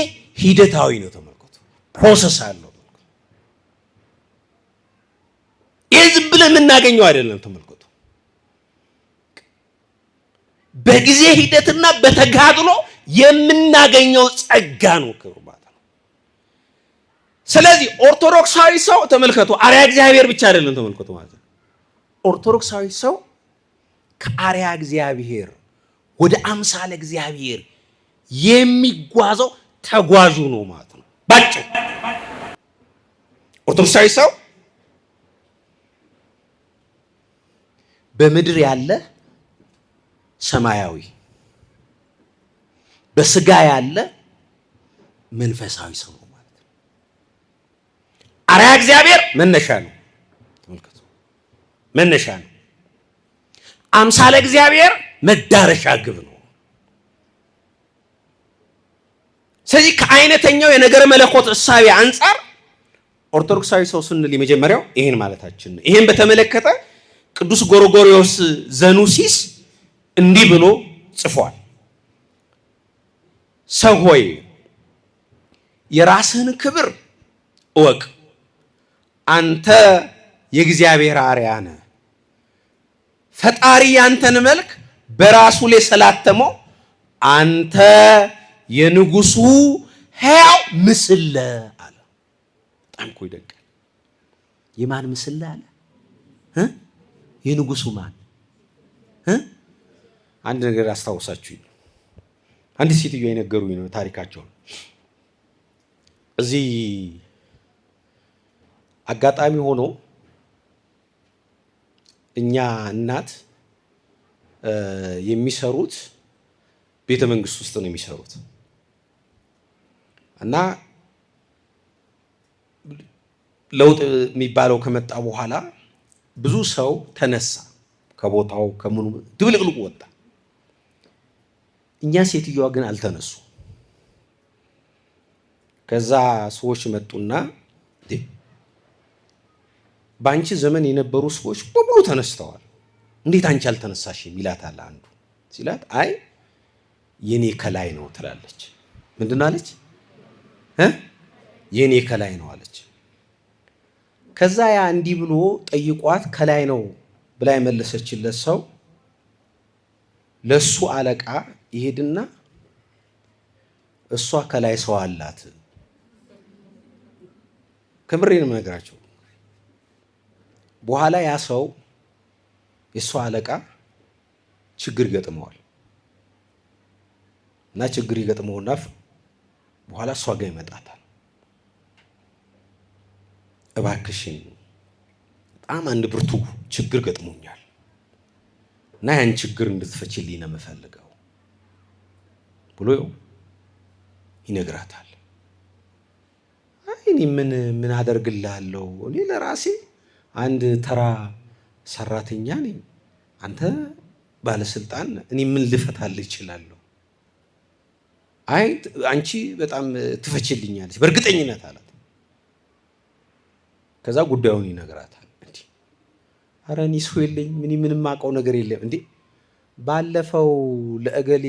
ሂደታዊ ነው። ተመልከቱ፣ ፕሮሰስ አለው። ይሄ ዝም ብለን የምናገኘው አይደለም። ተመልከቱ፣ በጊዜ ሂደትና በተጋድሎ የምናገኘው ጸጋ ነው። ክሩባት ነው። ስለዚህ ኦርቶዶክሳዊ ሰው ተመልከቱ፣ አርአያ እግዚአብሔር ብቻ አይደለም። ተመልከቱ ማለት ነው። ኦርቶዶክሳዊ ሰው ከአርአያ እግዚአብሔር ወደ አምሳለ እግዚአብሔር የሚጓዘው ተጓዡ ነው ማለት ነው። ባጭሩ ኦርቶዶክሳዊ ሰው በምድር ያለ ሰማያዊ፣ በስጋ ያለ መንፈሳዊ ሰው ነው ማለት ነው። አርአያ እግዚአብሔር መነሻ ነው። ተመልከቱ፣ መነሻ ነው። አምሳለ እግዚአብሔር መዳረሻ ግብ ነው። ስለዚህ ከአይነተኛው የነገረ መለኮት እሳቤ አንጻር ኦርቶዶክሳዊ ሰው ስንል የመጀመሪያው ይሄን ማለታችን ነው። ይሄን በተመለከተ ቅዱስ ጎርጎርዮስ ዘኑሲስ እንዲህ ብሎ ጽፏል። ሰው ሆይ የራስህን ክብር እወቅ፣ አንተ የእግዚአብሔር አርአያ ነህ። ፈጣሪ ያንተን መልክ በራሱ ላይ ስላተመው አንተ የንጉሱ ሕያው ምስል አለ። በጣም እኮ ይደንቃል። የማን ምስል አለ? የንጉሱ ማን? አንድ ነገር አስታውሳችሁኝ። አንድ ሴትዮ የነገሩኝ ነው ታሪካቸውን። እዚህ አጋጣሚ ሆኖ እኛ እናት የሚሰሩት ቤተ መንግስት ውስጥ ነው የሚሰሩት እና ለውጥ የሚባለው ከመጣ በኋላ ብዙ ሰው ተነሳ፣ ከቦታው ከምኑ ድብልቅልቁ ወጣ። እኛ ሴትዮዋ ግን አልተነሱ። ከዛ ሰዎች መጡና በአንቺ ዘመን የነበሩ ሰዎች በሙሉ ተነስተዋል፣ እንዴት አንቺ አልተነሳሽም ይላታል አንዱ። ሲላት አይ የኔ ከላይ ነው ትላለች። ምንድን አለች? የኔ ከላይ ነው አለች። ከዛ ያ እንዲህ ብሎ ጠይቋት ከላይ ነው ብላ የመለሰችለት ሰው ለሱ አለቃ ይሄድና እሷ ከላይ ሰው አላት። ከምሬን የምነግራቸው። በኋላ ያ ሰው የሷ አለቃ ችግር ይገጥመዋል እና ችግር ይገጥመውና በኋላ እሷ ጋር ይመጣታል። እባክሽን በጣም አንድ ብርቱ ችግር ገጥሞኛል እና ያን ችግር እንድትፈችልኝ ነው የምፈልገው ብሎ ይነግራታል። አይ እኔ ምን አደርግልሃለሁ? እኔ ለራሴ አንድ ተራ ሰራተኛ ነኝ፣ አንተ ባለስልጣን፣ እኔ ምን ልፈታልህ እችላለሁ? አይ አንቺ በጣም ትፈችልኛለች በእርግጠኝነት አላት። ከዛ ጉዳዩን ይነግራታል። እንዴ ኧረ እኔ ሰው የለኝ ምንም የማውቀው ነገር የለም። እንዴ ባለፈው ለእገሌ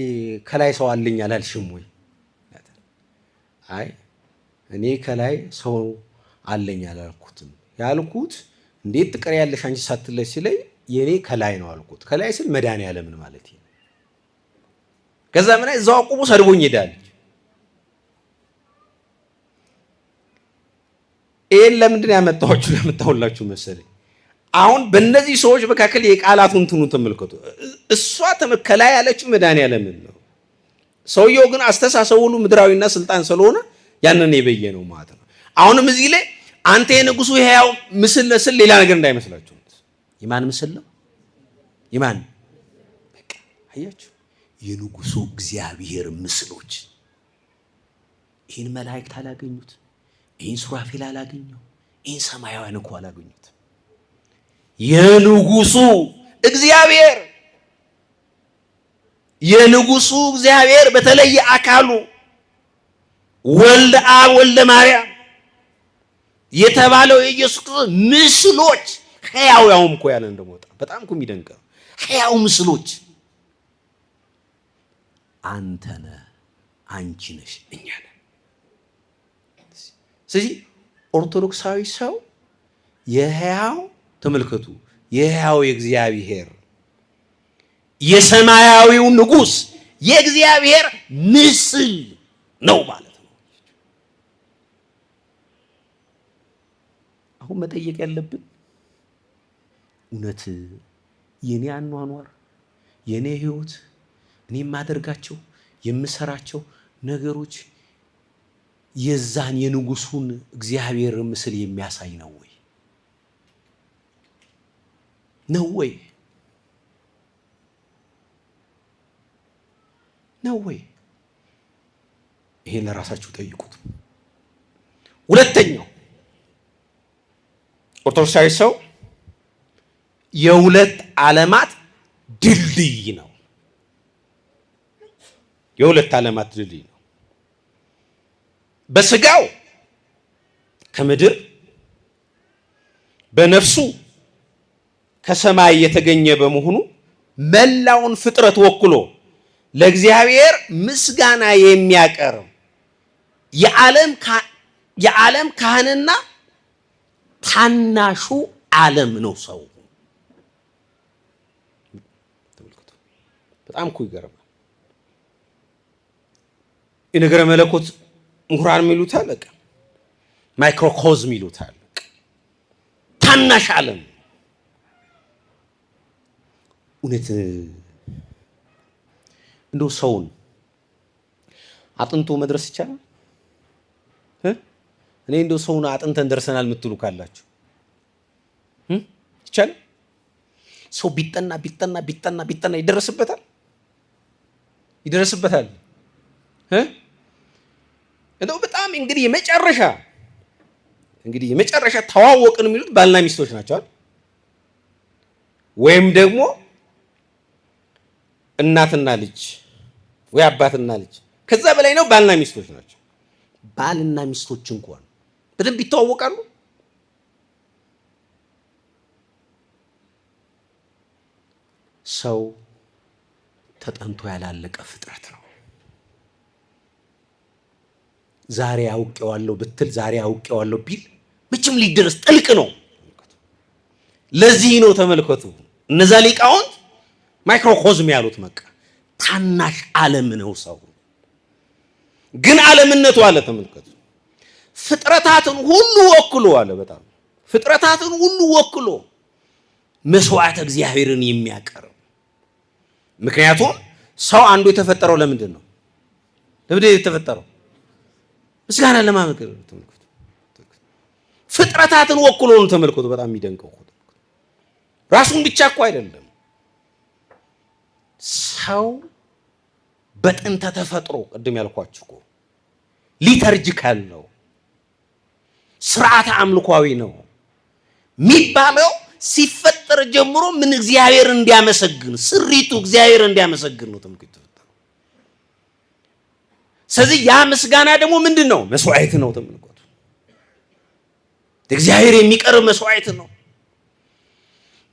ከላይ ሰው አለኝ አላልሽም ወይ? አይ እኔ ከላይ ሰው አለኝ አላልኩትም፣ ያልኩት እንዴት ትቀሪያለሽ አንቺ ሳትለይ ሲለኝ የኔ ከላይ ነው አልኩት። ከላይ ስል መድኃኒዓለምን ማለት ነው። ከዛ ምን እዛው አቁሞ ሰድቦኝ ሄዳል። ይሄን ለምንድን ያመጣሁላችሁ መሰለኝ? አሁን በእነዚህ ሰዎች መካከል የቃላቱን እንትኑ ተመልከቱ። እሷ ከላይ ያለችው መድኃኒዓለምን ነው። ሰውየው ግን አስተሳሰቡ ሁሉ ምድራዊና ስልጣን ስለሆነ ያንን የበየ ነው ማለት ነው። አሁንም እዚህ ላይ አንተ የንጉሱ ሕያው ምስል ለስል ሌላ ነገር እንዳይመስላችሁ። የማን ምስል ነው? የማን? በቃ አያችሁ፣ የንጉሱ እግዚአብሔር ምስሎች። ይህን መላእክት አላገኙት፣ ይህን ሱራፌል አላገኘው፣ ይህን ሰማያውያን እኮ አላገኙት። የንጉሱ እግዚአብሔር በተለየ አካሉ ወልደ አብ ወልደ ማርያም የተባለው የኢየሱስ ክርስቶስ ምስሎች ሕያው ያውም እኮ ያለ እንደሞታ በጣም እኮ የሚደንቀው ሕያው ምስሎች አንተ ነህ፣ አንቺ ነሽ፣ እኛ ነን። ስለዚህ ኦርቶዶክሳዊ ሰው የሕያው ተመልከቱ፣ የሕያው የእግዚአብሔር የሰማያዊው ንጉሥ የእግዚአብሔር ምስል ነው ማለት ነው። አሁን መጠየቅ ያለብን እውነት የኔ አኗኗር፣ የኔ ህይወት፣ እኔ የማደርጋቸው የምሰራቸው ነገሮች የዛን የንጉሱን እግዚአብሔር ምስል የሚያሳይ ነው ወይ? ነው ወይ? ነው ወይ? ይሄን ለራሳችሁ ጠይቁት። ሁለተኛው ኦርቶዶክሳዊ ሰው የሁለት ዓለማት ድልድይ ነው። የሁለት ዓለማት ድልድይ ነው። በስጋው ከምድር፣ በነፍሱ ከሰማይ የተገኘ በመሆኑ መላውን ፍጥረት ወክሎ ለእግዚአብሔር ምስጋና የሚያቀርብ የዓለም ካህንና ታናሹ ዓለም ነው ሰው። ተመልከቱ፣ በጣም እኮ ይገርማል። የነገረ መለኮት ምሁራን ይሉታል፣ በቃ ማይክሮኮዝም ይሉታል፣ ታናሽ ዓለም። እውነት እንደው ሰውን አጥንቶ መድረስ ይቻላል? እኔ እንደው ሰውን አጥንተን ደርሰናል የምትሉ ካላችሁ ይቻላል? ሰው ቢጠና ይደረስበታል? እንደው በጣም እንግዲህ የመጨረሻ ተዋወቅን የሚሉት ባልና ሚስቶች ናቸው፣ ወይም ደግሞ እናትና ልጅ ወይ አባትና ልጅ። ከዛ በላይ ነው ባልና ሚስቶች ናቸው። ባልና ሚስቶች እንኳን በደንብ ይተዋወቃሉ። ሰው ተጠንቶ ያላለቀ ፍጥረት ነው። ዛሬ አውቄዋለሁ ብትል ዛሬ አውቄዋለሁ ቢል መቼም ሊደርስ ጥልቅ ነው። ለዚህ ነው ተመልከቱ እነዛ ሊቃውንት ማይክሮኮዝም ያሉት መቃ ታናሽ ዓለም ነው ሰው። ግን ዓለምነቱ አለ ተመልከቱ ፍጥረታትን ሁሉ ወክሎ አለ። በጣም ፍጥረታትን ሁሉ ወክሎ መስዋዕት እግዚአብሔርን የሚያቀርብ። ምክንያቱም ሰው አንዱ የተፈጠረው ለምንድን ነው? ለምንድን ነው የተፈጠረው? ምስጋና ለማቅረብ። ተመልከቱ ፍጥረታትን ወክሎ ነው። ተመልከቱ በጣም የሚደንቀው ራሱን ብቻ እኮ አይደለም። ሰው በጥንተ ተፈጥሮ ቅድም ያልኳችሁ እኮ ሊተርጂካል ነው፣ ስርዓተ አምልኳዊ ነው የሚባለው። ሲፈጠር ጀምሮ ምን እግዚአብሔር እንዲያመሰግን ስሪቱ እግዚአብሔር እንዲያመሰግን ነው ተመልከቱ። ስለዚህ ያ ምስጋና ደግሞ ምንድን ነው? መስዋዕት ነው። ተመልከቱ እግዚአብሔር የሚቀርብ መስዋዕት ነው።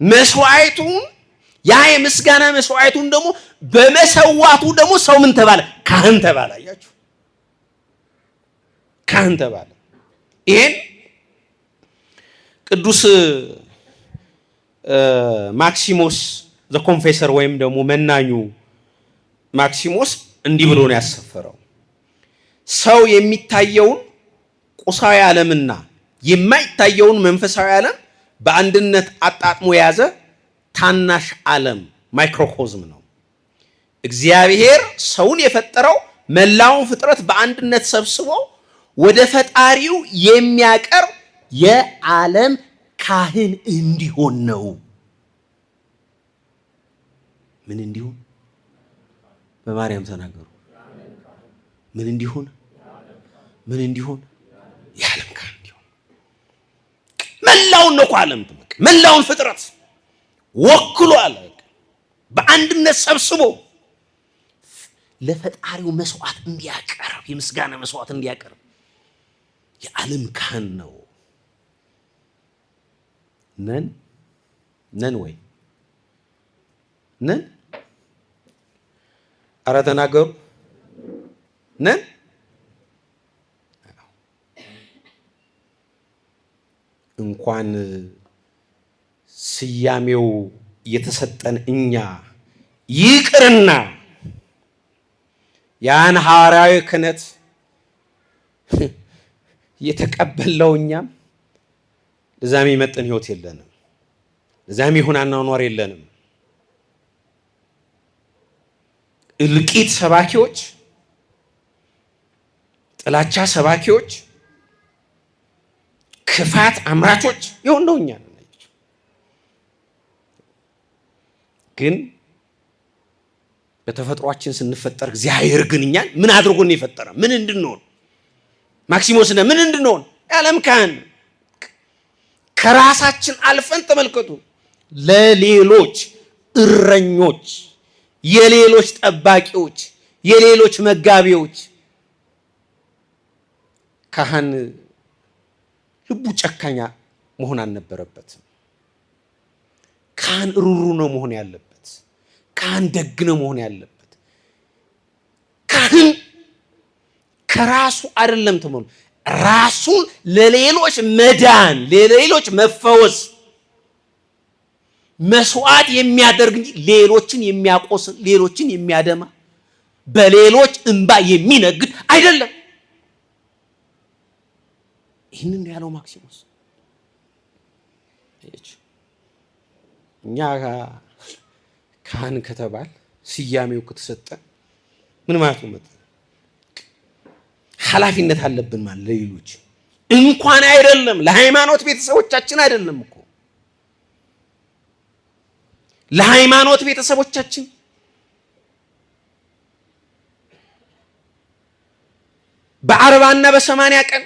መስዋዕቱን ያ የምስጋና መስዋዕቱን ደግሞ በመሰዋቱ ደግሞ ሰው ምን ተባለ? ካህን ተባለ። አያችሁ ካህን ተባለ። ይሄን ቅዱስ ማክሲሞስ ዘ ኮንፌሰር ወይም ደግሞ መናኙ ማክሲሞስ እንዲህ ብሎ ነው ያሰፈረው። ሰው የሚታየውን ቁሳዊ ዓለምና የማይታየውን መንፈሳዊ ዓለም በአንድነት አጣጥሞ የያዘ ታናሽ ዓለም ማይክሮኮዝም ነው። እግዚአብሔር ሰውን የፈጠረው መላውን ፍጥረት በአንድነት ሰብስቦ ወደ ፈጣሪው የሚያቀርብ የዓለም ካህን እንዲሆን ነው። ምን እንዲሆን? በማርያም ተናገሩ። ምን እንዲሆን? ምን እንዲሆን? የዓለም ካህን እንዲሆን። መላውን ነው እኮ ዓለም መላውን ፍጥረት ወክሎ አለ በአንድነት ሰብስቦ ለፈጣሪው መስዋዕት እንዲያቀርብ፣ የምስጋና መስዋዕት እንዲያቀርብ የዓለም ካህን ነው። ነን ወይ? ነን? ኧረ ተናገሩ። ነን? እንኳን ስያሜው የተሰጠን እኛ ይቅርና ያን ሐዋርያዊ ክህነት የተቀበለው እኛም ለዛም ይመጥን ህይወት የለንም። ለዛም ይሁን አኗኗር የለንም። እልቂት ሰባኪዎች፣ ጥላቻ ሰባኪዎች፣ ክፋት አምራቾች የሆነው እኛ ነን። ግን በተፈጥሯችን ስንፈጠር እግዚአብሔር ግን እኛን ምን አድርጎ ነው የፈጠረ? ምን እንድንሆን? ማክሲሞስ ነው ምን እንድንሆን? የዓለም ካህን። ከራሳችን አልፈን ተመልከቱ፣ ለሌሎች እረኞች፣ የሌሎች ጠባቂዎች፣ የሌሎች መጋቢዎች። ካህን ልቡ ጨካኛ መሆን አልነበረበትም። ካህን ሩሩ ነው መሆን ያለበት። ካህን ደግ ነው መሆን ያለበት። ካህን ከራሱ አይደለም ተመኑ ራሱን ለሌሎች መዳን፣ ለሌሎች መፈወስ መስዋዕት የሚያደርግ እንጂ ሌሎችን የሚያቆስል፣ ሌሎችን የሚያደማ፣ በሌሎች እንባ የሚነግድ አይደለም። ይህንን ያለው ማክሲሞስ። እኛ ካህን ከተባል ስያሜው ከተሰጠ ምን ማለት ነው? ኃላፊነት አለብን ማለት ለሌሎች እንኳን አይደለም ለሃይማኖት ቤተሰቦቻችን አይደለም እኮ ለሃይማኖት ቤተሰቦቻችን በ40 እና በ80 ቀን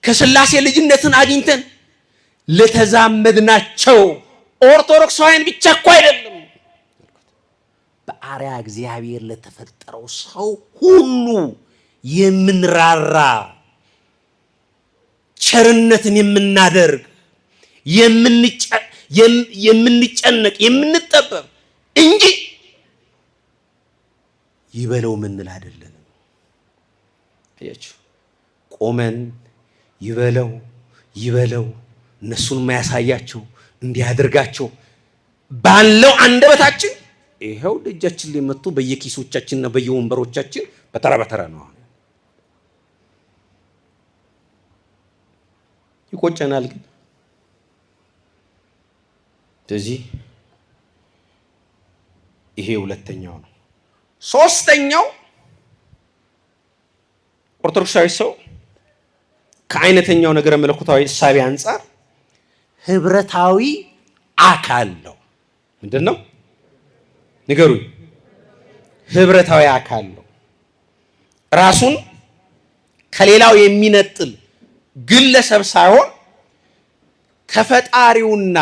ከሥላሴ ልጅነትን አግኝተን ለተዛመድናቸው ኦርቶዶክሳውያን ብቻ እኮ አይደለም፣ በአርአያ እግዚአብሔር ለተፈጠረው ሰው ሁሉ የምንራራ፣ ቸርነትን የምናደርግ፣ የምንጨነቅ፣ የምንጠበብ እንጂ ይበለው ምንል አይደለም። አያችሁ፣ ቆመን ይበለው እነሱን ማያሳያቸው እንዲያደርጋቸው ባለው አንደበታችን ይሄው ደጃችን ላይ መጥቶ በየኪሶቻችንና በየወንበሮቻችን በተራ በተራ ነው። ይቆጨናል። ግን ስለዚህ ይሄ ሁለተኛው ነው። ሶስተኛው ኦርቶዶክሳዊ ሰው ከአይነተኛው ነገረ መለኮታዊ እሳቤ አንጻር ህብረታዊ አካል ነው። ምንድን ነው? ንገሩኝ። ህብረታዊ አካል ነው። ራሱን ከሌላው የሚነጥል ግለሰብ ሳይሆን ከፈጣሪውና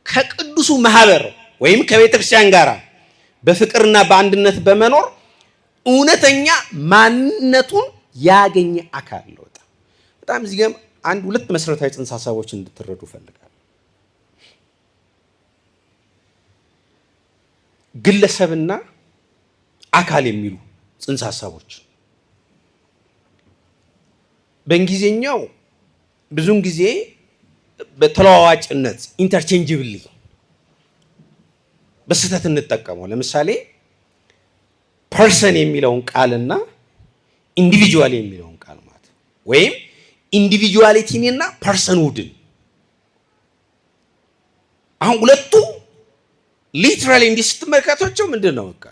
ከቅዱሱ ማህበር ወይም ከቤተ ክርስቲያን ጋር በፍቅርና በአንድነት በመኖር እውነተኛ ማንነቱን ያገኘ አካል ነው። በጣም እዚህ ጋር አንድ ሁለት መሰረታዊ ጽንሰ ሐሳቦችን እንድትረዱ ፈልጋለሁ። ግለሰብና አካል የሚሉ ጽንሰ ሐሳቦች በእንግሊዝኛው ብዙውን ጊዜ በተለዋዋጭነት ኢንተርቼንጅብሊ በስተት እንጠቀመው። ለምሳሌ ፐርሰን የሚለውን ቃልና ኢንዲቪጁዋል የሚለውን ቃል ማለት ወይም ኢንዲቪጁዋሊቲንና ፐርሰንሁድን አሁን ሁለቱ ሊትራሊ እንዲህ ስትመለከቷቸው ምንድነው በቃ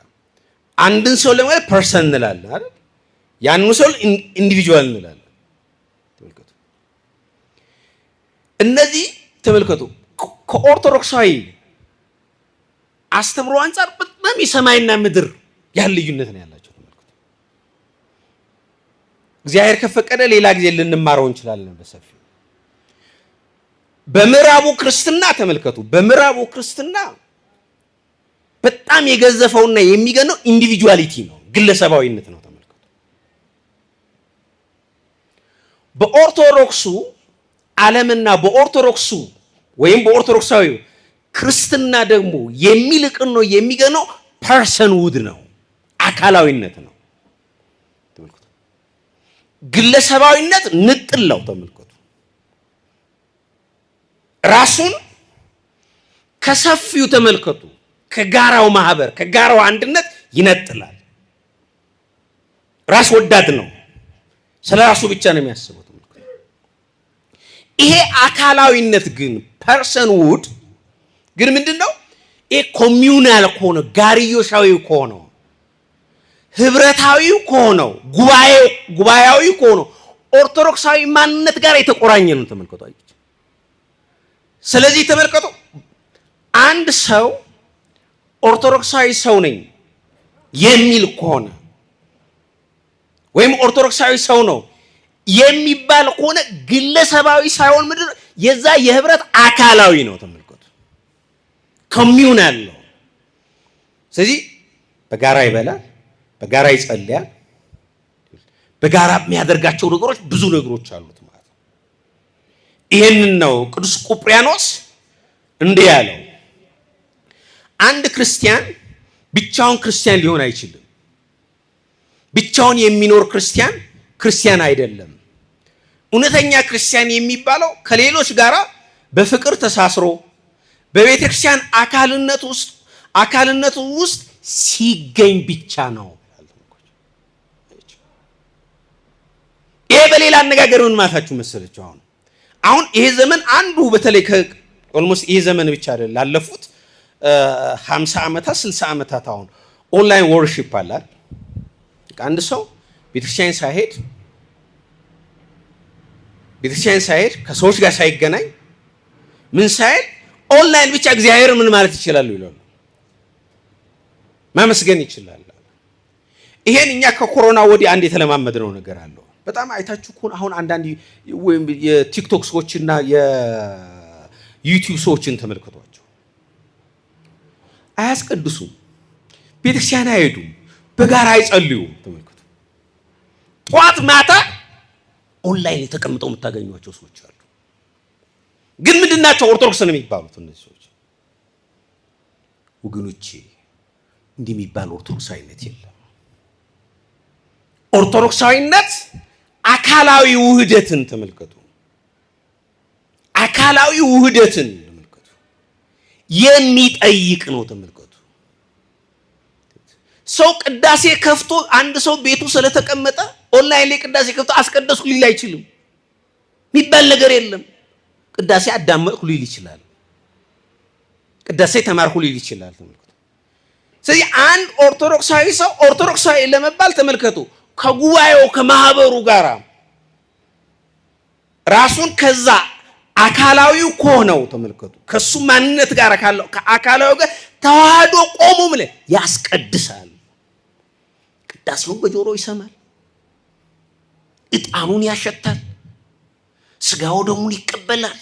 አንድን ሰው ለማለት ፐርሰን እንላለን አይደል? ያንን ሰው ኢንዲቪጁዋል እንላለን። ተመልከቱ እነዚህ ተመልከቱ ከኦርቶዶክሳዊ አስተምሮ አንፃር በጣም የሰማይና ምድር ያለ ልዩነት ነው ያላቸው። ተመልከቱ እግዚአብሔር ከፈቀደ ሌላ ጊዜ ልንማረው እንችላለን በሰፊው። በምዕራቡ ክርስትና ተመልከቱ በምዕራቡ ክርስትና በጣም የገዘፈውና የሚገነው ኢንዲቪጁዋሊቲ ነው፣ ግለሰባዊነት ነው። ተመልከቱ በኦርቶዶክሱ ዓለምና በኦርቶዶክሱ ወይም በኦርቶዶክሳዊ ክርስትና ደግሞ የሚልቅን ነው የሚገነው ፐርሰንሁድ ነው፣ አካላዊነት ነው። ተመልከቱ ግለሰባዊነት ንጥላው ተመልከቱ ራሱን ከሰፊው ተመልከቱ ከጋራው ማህበር ከጋራው አንድነት ይነጥላል። ራስ ወዳድ ነው፣ ስለ ራሱ ብቻ ነው የሚያስበው። ይሄ አካላዊነት ግን ፐርሰንሁድ ግን ምንድነው? ይሄ ኮሚዩናል ከሆነ ጋርዮሻዊ ከሆነው ህብረታዊ ከሆነው ጉባኤያዊ ከሆነው ኦርቶዶክሳዊ ማንነት ጋር የተቆራኘ ነው። ተመልከቱ። ስለዚህ ተመልከቱ አንድ ሰው ኦርቶዶክሳዊ ሰው ነኝ የሚል ከሆነ ወይም ኦርቶዶክሳዊ ሰው ነው የሚባል ከሆነ ግለሰባዊ ሳይሆን ምንድነው የዛ የህብረት አካላዊ ነው። ተመልከቱ ኮሚዩናል ነው። ስለዚህ በጋራ ይበላል፣ በጋራ ይጸልያል፣ በጋራ የሚያደርጋቸው ነገሮች ብዙ ነገሮች አሉት ማለት ነው። ይሄንን ነው ቅዱስ ቁጵርያኖስ እንዲህ ያለው አንድ ክርስቲያን ብቻውን ክርስቲያን ሊሆን አይችልም። ብቻውን የሚኖር ክርስቲያን አይደለም። እውነተኛ ክርስቲያን የሚባለው ከሌሎች ጋራ በፍቅር ተሳስሮ በቤተ ክርስቲያን አካልነቱ ውስጥ ሲገኝ ብቻ ነው። ይሄ በሌላ አነጋገር ምን ማለታችሁ መሰለችሁ? አሁን ይሄ ዘመን አንዱ በተለይ ኦልሞስት ይሄ ዘመን ብቻ አይደለም ላለፉት 50 ዓመታት 60 ዓመታት አሁን ኦንላይን ወርሺፕ አለ። አንድ ሰው ቤተክርስቲያን ሳይሄድ ከሰዎች ጋር ሳይገናኝ ምን ሳይል ኦንላይን ብቻ እግዚአብሔር ምን ማለት ይችላል ይላሉ፣ ማመስገን ይችላል። ይሄን እኛ ከኮሮና ወዲህ አንድ የተለማመድነው ነገር አለው። በጣም አይታችሁ እኮ አሁን አንዳንድ የቲክቶክ ሰዎችና የዩቲዩብ ሰዎችን ተመልከቷቸው። አያስቀድሱም፣ ቤተክርስቲያን አይሄዱም፣ በጋራ አይጸልዩም። ተመልከቱ ጧት ማታ ኦንላይን ተቀምጠው የምታገኟቸው ሰዎች አሉ። ግን ምንድናቸው? ኦርቶዶክስ ነው የሚባሉት እነዚህ ሰዎች። ወገኖቼ እንዲህ የሚባል ኦርቶዶክሳዊነት የለም። ኦርቶዶክሳዊነት አካላዊ ውህደትን ተመልከቱ። አካላዊ ውህደትን ተመልከቱ የሚጠይቅ ነው። ተመልከቱ ሰው ቅዳሴ ከፍቶ አንድ ሰው ቤቱ ስለተቀመጠ ኦንላይን ላይ ቅዳሴ ከፍቶ አስቀደስኩ ሊል አይችልም። የሚባል ነገር የለም። ቅዳሴ አዳመጥኩ ሊል ይችላል። ቅዳሴ ተማርኩ ሊል ይችላል። ተመልከቱ። ስለዚህ አንድ ኦርቶዶክሳዊ ሰው ኦርቶዶክሳዊ ለመባል ተመልከቱ ከጉባኤው ከማህበሩ ጋር ራሱን ከዛ አካላዊው ከሆነው ተመልከቱ ከሱ ማንነት ጋር ካለው ከአካላዊው ጋር ተዋህዶ ቆሞ ማለት ያስቀድሳል። ቅዳሴውን በጆሮ ይሰማል፣ ዕጣኑን ያሸታል፣ ስጋው ደሙን ይቀበላል።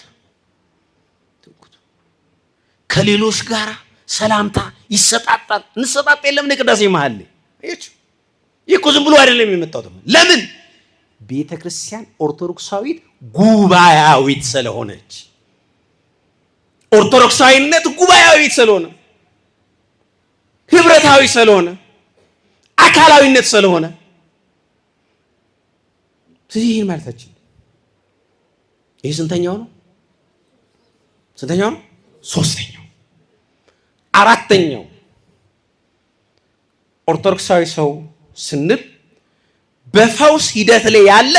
ከሌሎች ጋር ሰላምታ ይሰጣጣል። እንሰጣጥ የለም ቅዳሴ መሃል ላይ አያችሁ። ይህ እኮ ዝም ብሎ አይደለም የመጣው። ለምን? ቤተ ክርስቲያን ኦርቶዶክሳዊት ጉባኤያዊት ስለሆነች። ኦርቶዶክሳዊነት ጉባኤያዊት ስለሆነ፣ ህብረታዊ ስለሆነ፣ አካላዊነት ስለሆነ ስለዚህ ይህን ማለታችን ይህ ስንተኛው ነው? ስንተኛው ነው? ሶስተኛው። አራተኛው ኦርቶዶክሳዊ ሰው ስንል በፈውስ ሂደት ላይ ያለ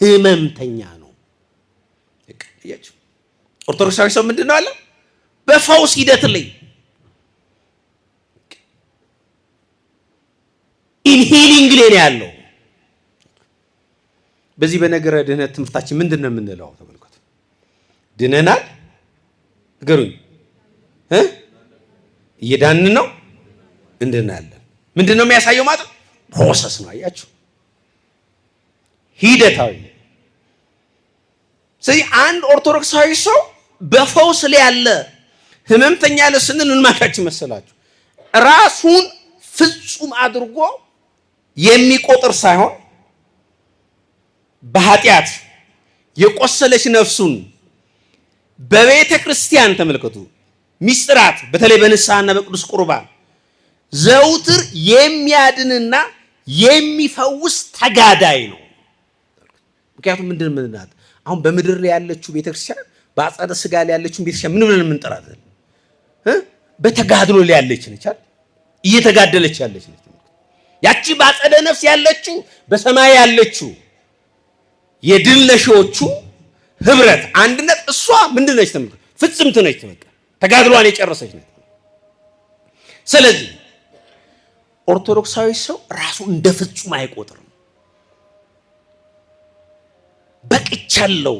ህመምተኛ ነው። ኦርቶዶክሳዊ ሰው ምንድን ነው አለ? በፈውስ ሂደት ላይ ኢንሂሊንግ ላይ ነው ያለው። በዚህ በነገረ ድህነት ትምህርታችን ምንድን ነው የምንለው? ተመልከቱ። ድነናል፣ ንገሩኝ። እየዳን ነው፣ እንድናለን። ምንድን ነው የሚያሳየው ማለት? ፕሮሰስ ነው። አያችሁ፣ ሂደታዊ። ስለዚህ አንድ ኦርቶዶክሳዊ ሰው በፈውስ ላይ ያለ ህመምተኛ ያለ ስንል ምን ማለታችን መሰላችሁ? ራሱን ፍጹም አድርጎ የሚቆጥር ሳይሆን በኃጢአት የቆሰለች ነፍሱን በቤተ ክርስቲያን ተመልከቱ፣ ሚስጥራት በተለይ በንስሐና በቅዱስ ቁርባን ዘውትር የሚያድንና የሚፈውስ ተጋዳይ ነው። ምክንያቱም ምንድን ምንናት? አሁን በምድር ላይ ያለችው ቤተክርስቲያን፣ በአጸደ ስጋ ላይ ያለችው ቤተክርስቲያን ምን ብለን የምንጠራት? በተጋድሎ ላይ ያለች ነች፣ እየተጋደለች ያለች ነች። ያቺ በአጸደ ነፍስ ያለችው በሰማይ ያለችው የድል ነሺዎቹ ህብረት አንድነት፣ እሷ ምንድን ነች? ፍጽምት ነች። ተጋድሏን የጨረሰች ነች። ስለዚህ ኦርቶዶክሳዊ ሰው ራሱ እንደ ፍጹም አይቆጥርም። በቅቻለሁ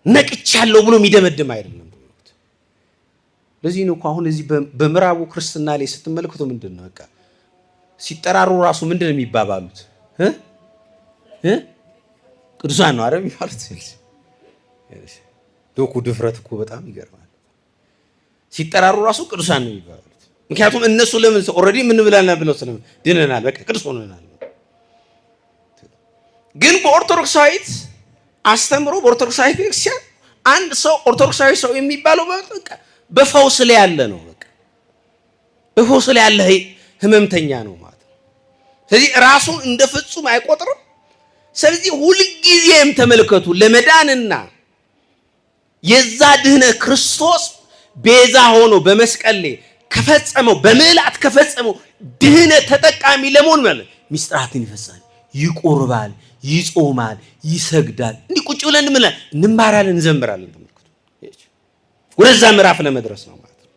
ነቅቻለሁ ብሎ የሚደመድም አይደለም። ለዚህ ነው አሁን እዚህ በምዕራቡ ክርስትና ላይ ስትመለከቱ ምንድን ነው በቃ ሲጠራሩ ራሱ ምንድን ነው የሚባባሉት? ቅዱሳን ነው አይደል የሚባሉት? ዶኩ ድፍረት እኮ በጣም ይገርማል። ሲጠራሩ ራሱ ቅዱሳን ነው የሚባሉት። ምክንያቱም እነሱ ለምን ኦልሬዲ ምን ብለናል ብለው ስለምን ድነናል፣ በቃ ቅዱስ ሆነናል። ግን በኦርቶዶክሳዊት አስተምሮ በኦርቶዶክሳዊት ቤተክርስቲያን አንድ ሰው ኦርቶዶክሳዊ ሰው የሚባለው በቃ በፈውስ ላይ ያለ ነው። በቃ በፈውስ ላይ ያለ ህመምተኛ ነው ማለት ነው። ስለዚህ ራሱን እንደ ፍጹም አይቆጥርም። ስለዚህ ሁልጊዜም ተመልከቱ ለመዳንና የዛ ድህነት ክርስቶስ ቤዛ ሆኖ በመስቀል ላይ ከፈጸመው በምልአት ከፈጸመው ድህነት ተጠቃሚ ለመሆን ማለት ሚስጥራትን ይፈጽማል፣ ይቆርባል፣ ይጾማል፣ ይሰግዳል። እንዲህ ቁጭ ብለን እንማራለን፣ እንዘምራለን። ተመልከቱ ወደዛ ምዕራፍ ለመድረስ ነው ማለት ነው።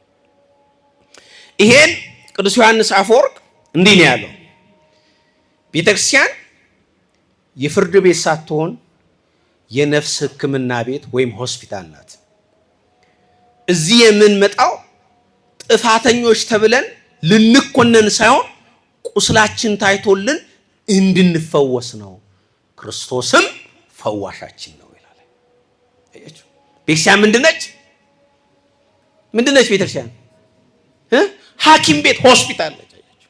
ይሄን ቅዱስ ዮሐንስ አፈወርቅ እንዲህ ነው ያለው፣ ቤተክርስቲያን የፍርድ ቤት ሳትሆን የነፍስ ሕክምና ቤት ወይም ሆስፒታል ናት። እዚህ የምንመጣው ጥፋተኞች ተብለን ልንኮነን ሳይሆን ቁስላችን ታይቶልን እንድንፈወስ ነው። ክርስቶስም ፈዋሻችን ነው ይላል። አያችሁ፣ ቤተክርስቲያን ምንድነች? ምንድነች ቤተክርስቲያን? ሐኪም ቤት ሆስፒታል ነች። አያችሁ፣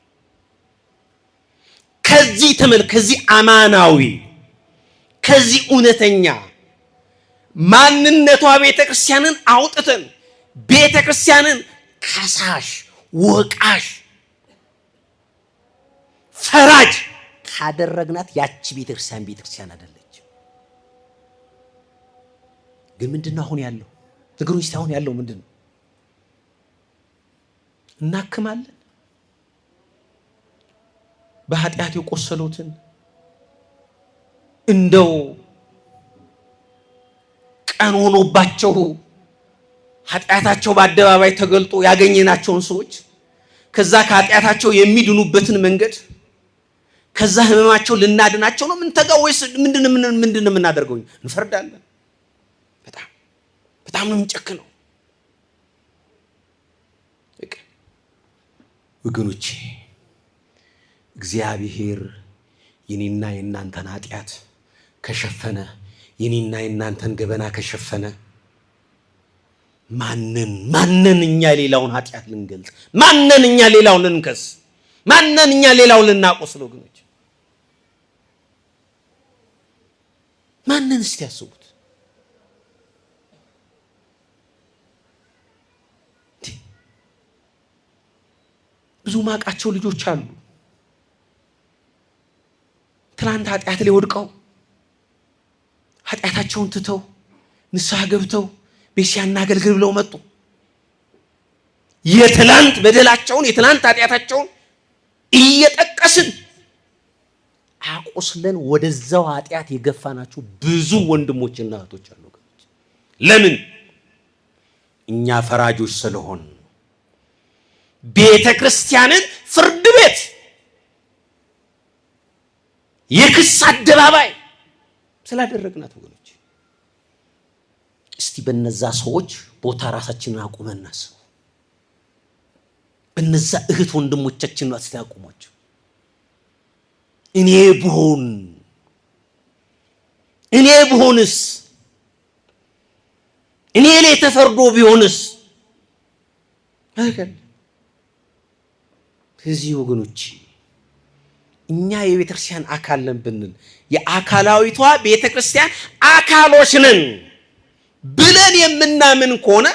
ከዚህ አማናዊ ከዚህ እውነተኛ ማንነቷ ቤተክርስቲያንን አውጥተን ቤተክርስቲያንን ከሳሽ፣ ወቃሽ፣ ፈራጅ ካደረግናት ያቺ ቤተክርስቲያን አይደለች። ግን ምንድነው አሁን ያለው? ንገሩኝ እስቲ አሁን ያለው ምንድነው? እናክማለን። በኃጢአት የቆሰሉትን እንደው ቀን ሆኖባቸው ኃጢአታቸው በአደባባይ ተገልጦ ያገኘናቸውን ሰዎች ከዛ ከኃጢአታቸው የሚድኑበትን መንገድ ከዛ ህመማቸው ልናድናቸው ነው ምንተጋው ወይስ ምንድነው የምናደርገው? እንፈርዳለን። በጣም ነው የምንጨክነው። ወገኖቼ እግዚአብሔር የኔና የናንተን ኃጢአት ከሸፈነ፣ የኔና የናንተን ገበና ከሸፈነ ማንን እኛ ሌላውን ኃጢአት ልንገልጽ? ማንን እኛ ሌላውን ልንከስ? ማንን እኛ ሌላውን ልናቆስል? ወገኖች ማንን እስቲ ያስቡት። ብዙ ማቃቸው ልጆች አሉ ትናንት ኃጢአት ላይ ወድቀው ኃጢአታቸውን ትተው ንስሐ ገብተው ቤሲያና አገልግል ብለው መጡ። የትላንት በደላቸውን የትላንት ኃጢአታቸውን እየጠቀስን አቆስለን ወደዛው ኃጢአት የገፋናቸው ብዙ ወንድሞችና እህቶች አሉ። ለምን? እኛ ፈራጆች ስለሆን ቤተ ክርስቲያንን ፍርድ ቤት የክስ አደባባይ ስላደረግናት ወገኖች፣ እስቲ በነዛ ሰዎች ቦታ ራሳችንን አቁመን እናስብ። በነዛ እህት ወንድሞቻችን ነው አስተያቁሟቸው። እኔ ብሆንስ እኔ ላይ ተፈርዶ ቢሆንስ? ከዚህ ወገኖች እኛ የቤተክርስቲያን አካል ነን ብንል የአካላዊቷ ቤተክርስቲያን አካሎች ነን ብለን የምናምን ከሆነ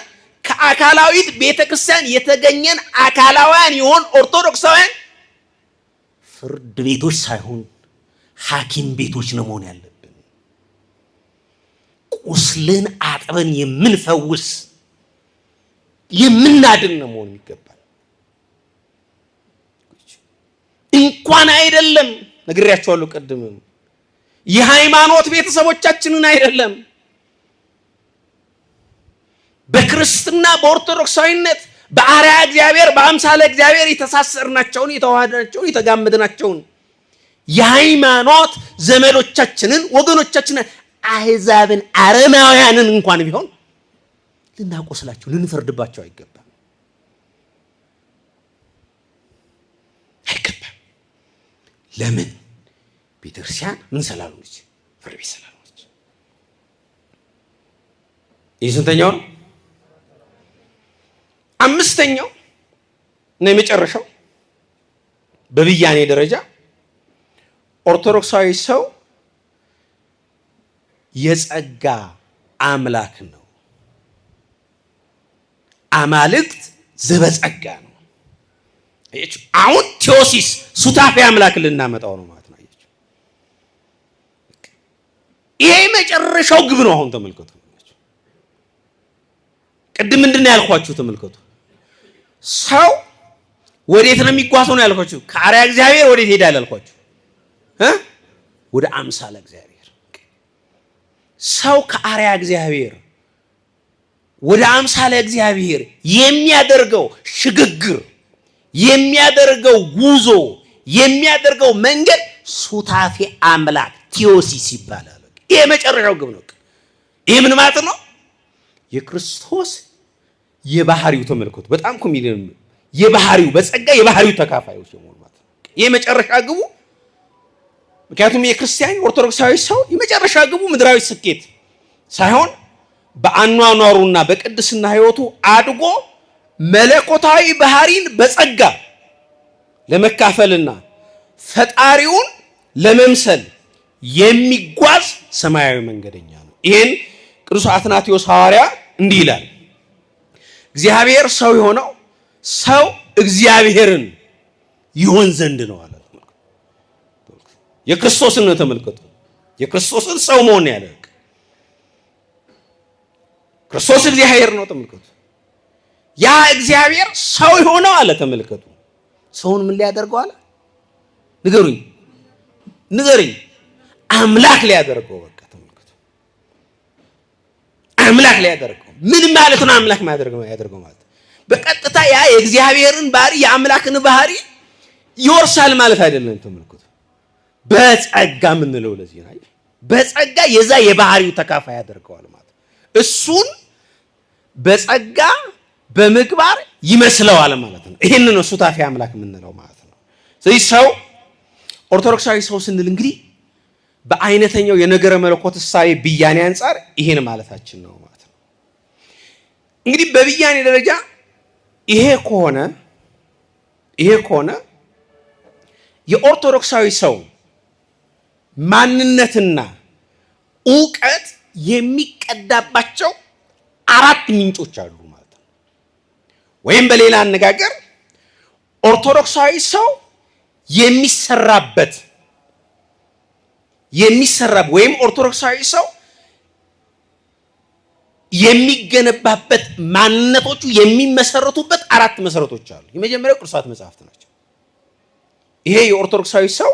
ከአካላዊት ቤተክርስቲያን የተገኘን አካላውያን የሆን ኦርቶዶክሳውያን ፍርድ ቤቶች ሳይሆን ሐኪም ቤቶች ነው መሆን ያለብን። ቁስልን አጥበን የምንፈውስ የምናድን ነው መሆን ይገባል። እንኳን አይደለም ነግሬያቸዋለሁ ቀድም የሃይማኖት ቤተሰቦቻችንን አይደለም በክርስትና በኦርቶዶክሳዊነት በአርአያ እግዚአብሔር በአምሳለ እግዚአብሔር የተሳሰርናቸውን የተዋሃድናቸውን የተጋመድናቸውን የሃይማኖት ዘመዶቻችንን ወገኖቻችንን አሕዛብን አረማውያንን እንኳን ቢሆን ልናቆስላቸው ልንፈርድባቸው አይገባም። ለምን? ቤተክርስቲያን ምን ስላልሆነች? ፍርድ ቤት ስላልሆነች። ይህ ስንተኛው ነው? አምስተኛው ነው የመጨረሻው በብያኔ ደረጃ ኦርቶዶክሳዊ ሰው የጸጋ አምላክ ነው። አማልክት ዘበጸጋ ነው። አሁን ቴዎሲስ ሱታፌ አምላክ ልናመጣው ነው ማለት ነው። ይሄ መጨረሻው ግብ ነው። አሁን ተመልከቱ። ቅድም ምንድነው ያልኳችሁ? ተመልከቱ። ሰው ወዴት ነው የሚጓዘው ነው ያልኳችሁ? ከአርአያ እግዚአብሔር ወዴት ሄዳል ያልኳችሁ? ወደ አምሳለ እግዚአብሔር። ሰው ከአርአያ እግዚአብሔር ወደ አምሳለ እግዚአብሔር የሚያደርገው ሽግግር የሚያደርገው ጉዞ የሚያደርገው መንገድ ሱታፌ አምላክ ቴዎሲስ ይባላል። ይሄ መጨረሻው ግብ ነው። ይሄ ምን ማለት ነው? የክርስቶስ የባህሪው ተመልከቱ። በጣም ኮሚዲያን የባህሪው በጸጋ የባህሪው ተካፋዮች የሆኑ ማለት ነው። ይሄ መጨረሻ ግቡ። ምክንያቱም የክርስቲያን ኦርቶዶክሳዊ ሰው የመጨረሻ ግቡ ምድራዊ ስኬት ሳይሆን በአኗኗሩና በቅድስና ሕይወቱ አድጎ መለኮታዊ ባህሪን በጸጋ ለመካፈልና ፈጣሪውን ለመምሰል የሚጓዝ ሰማያዊ መንገደኛ ነው። ይሄን ቅዱስ አትናቴዎስ ሐዋርያ እንዲህ ይላል። እግዚአብሔር ሰው የሆነው ሰው እግዚአብሔርን ይሆን ዘንድ ነው አለ። የክርስቶስን ነው ተመልከቱ። የክርስቶስን ሰው መሆን ያለ ክርስቶስ እግዚአብሔር ነው ተመልከቱ። ያ እግዚአብሔር ሰው የሆነው አለ ተመልከቱ። ሰውን ምን ሊያደርገው አለ? ንገሩኝ። አምላክ ሊያደርገው። በቃ ተመልከቱ። አምላክ ሊያደርገው ምን ማለት ነው? አምላክ ያደርገው ማለት በቀጥታ ያ የእግዚአብሔርን ባህሪ የአምላክን ባህሪ ይወርሳል ማለት አይደለም። ተመልከቱ። በጸጋ ምንለው ለዚህ ነው። በጸጋ የዛ የባህሪው ተካፋይ ያደርገዋል ማለት እሱን በጸጋ በምግባር ይመስለዋል ማለት ነው። ይሄን ነው ሱታፌ አምላክ የምንለው ማለት ነው። ስለዚህ ሰው ኦርቶዶክሳዊ ሰው ስንል እንግዲህ በአይነተኛው የነገረ መለኮት እሳቤ ብያኔ አንፃር ይሄን ማለታችን ነው ማለት ነው። እንግዲህ በብያኔ ደረጃ ይሄ ከሆነ የኦርቶዶክሳዊ ሰው ማንነትና ዕውቀት የሚቀዳባቸው አራት ምንጮች አሉ ማለት ነው። ወይም በሌላ አነጋገር ኦርቶዶክሳዊ ሰው የሚሰራበት ወይም ኦርቶዶክሳዊ ሰው የሚገነባበት ማንነቶቹ የሚመሰረቱበት አራት መሰረቶች አሉ። የመጀመሪያው ቅዱሳት መጻሕፍት ናቸው። ይሄ የኦርቶዶክሳዊ ሰው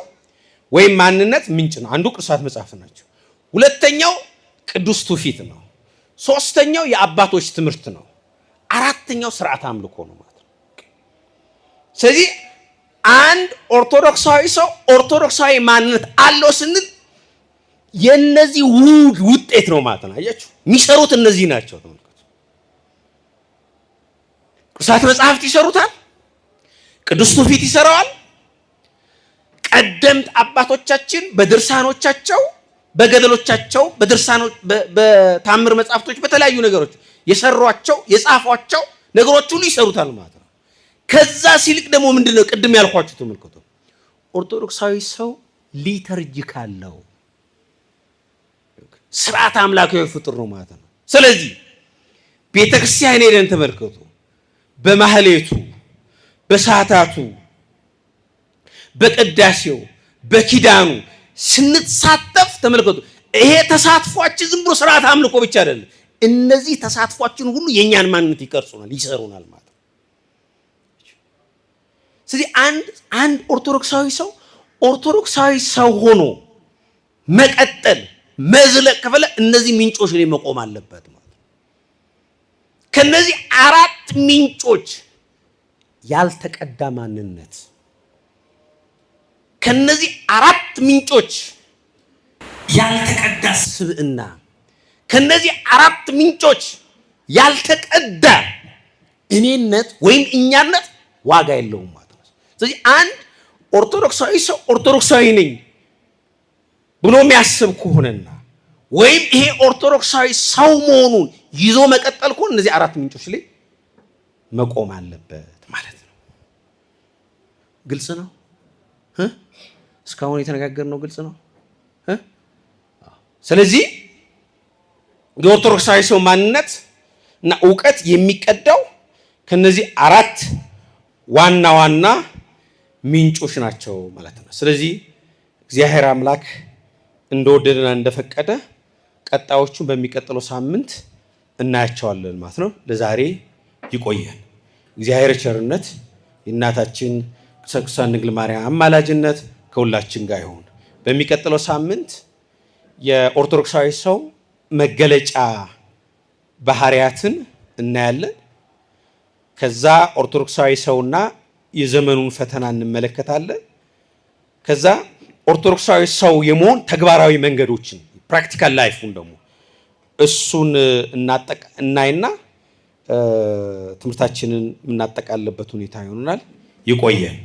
ወይም ማንነት ምንጭ ነው። አንዱ ቅዱሳት መጻሕፍት ናቸው። ሁለተኛው ቅዱስ ትውፊት ነው። ሶስተኛው የአባቶች ትምህርት ነው። አራተኛው ስርዓት አምልኮ ነው ማለት ነው። ስለዚህ አንድ ኦርቶዶክሳዊ ሰው ኦርቶዶክሳዊ ማንነት አለው ስንል የነዚህ ውጤት ነው ማለት ነው። አያችሁ የሚሰሩት እነዚህ ናቸው። ተመልከቱ። ቅዱሳት መጻሕፍት ይሰሩታል። ቅዱስ ትውፊት ይሰራዋል። ቀደምት አባቶቻችን በድርሳኖቻቸው፣ በገድሎቻቸው፣ በድርሳኖች፣ በታምር መጻሕፍቶች፣ በተለያዩ ነገሮች የሰሯቸው የጻፏቸው ነገሮች ሁሉ ይሰሩታል ማለት ነው። ከዛ ሲልቅ ደግሞ ምንድነው ቅድም ያልኳችሁ ተመልከቱ። ኦርቶዶክሳዊ ሰው ሊተርጂካል ነው። ስርዓት አምላካዊ ፍጡር ነው ማለት ነው። ስለዚህ ቤተክርስቲያን ሄደን ተመልከቱ። በማህሌቱ፣ በሰዓታቱ፣ በቅዳሴው፣ በኪዳኑ ስንሳተፍ ተመልከቱ። ይሄ ተሳትፏችን ዝም ብሎ ስርዓት አምልኮ ብቻ አይደለም። እነዚህ ተሳትፏችን ሁሉ የኛን ማንነት ይቀርጹናል፣ ይሰሩናል ማለት ነው። ስለዚህ አንድ ኦርቶዶክሳዊ ሰው ሆኖ መቀጠል መዝለቅ ከፈለ እነዚህ ምንጮች ላይ መቆም አለበት ማለት ነው። ከነዚህ አራት ምንጮች ያልተቀዳ ማንነት፣ ከነዚህ አራት ምንጮች ያልተቀዳ ስብዕና፣ ከነዚህ አራት ምንጮች ያልተቀዳ እኔነት ወይም እኛነት ዋጋ የለውም ማለት ነው። ስለዚህ አንድ ኦርቶዶክሳዊ ሰው ኦርቶዶክሳዊ ነኝ ብሎ የሚያስብ ከሆነና ወይም ይሄ ኦርቶዶክሳዊ ሰው መሆኑን ይዞ መቀጠል ከሆነ እነዚህ አራት ምንጮች ላይ መቆም አለበት ማለት ነው። ግልጽ ነው? እስካሁን የተነጋገርነው ግልጽ ነው? ስለዚህ የኦርቶዶክሳዊ ሰው ማንነት እና ዕውቀት የሚቀዳው ከነዚህ አራት ዋና ዋና ምንጮች ናቸው ማለት ነው። ስለዚህ እግዚአብሔር አምላክ እንደወደደና እንደፈቀደ ቀጣዮቹን በሚቀጥለው ሳምንት እናያቸዋለን ማለት ነው። ለዛሬ ይቆየን። እግዚአብሔር ቸርነት የእናታችን ቅድስት ድንግል ማርያም አማላጅነት ከሁላችን ጋር ይሁን። በሚቀጥለው ሳምንት የኦርቶዶክሳዊ ሰው መገለጫ ባህሪያትን እናያለን። ከዛ ኦርቶዶክሳዊ ሰውና የዘመኑን ፈተና እንመለከታለን። ከዛ ኦርቶዶክሳዊ ሰው የመሆን ተግባራዊ መንገዶችን ፕራክቲካል ላይፉን ደግሞ እሱን እናይና ትምህርታችንን የምናጠቃልበት ሁኔታ ይሆናል። ይቆየን።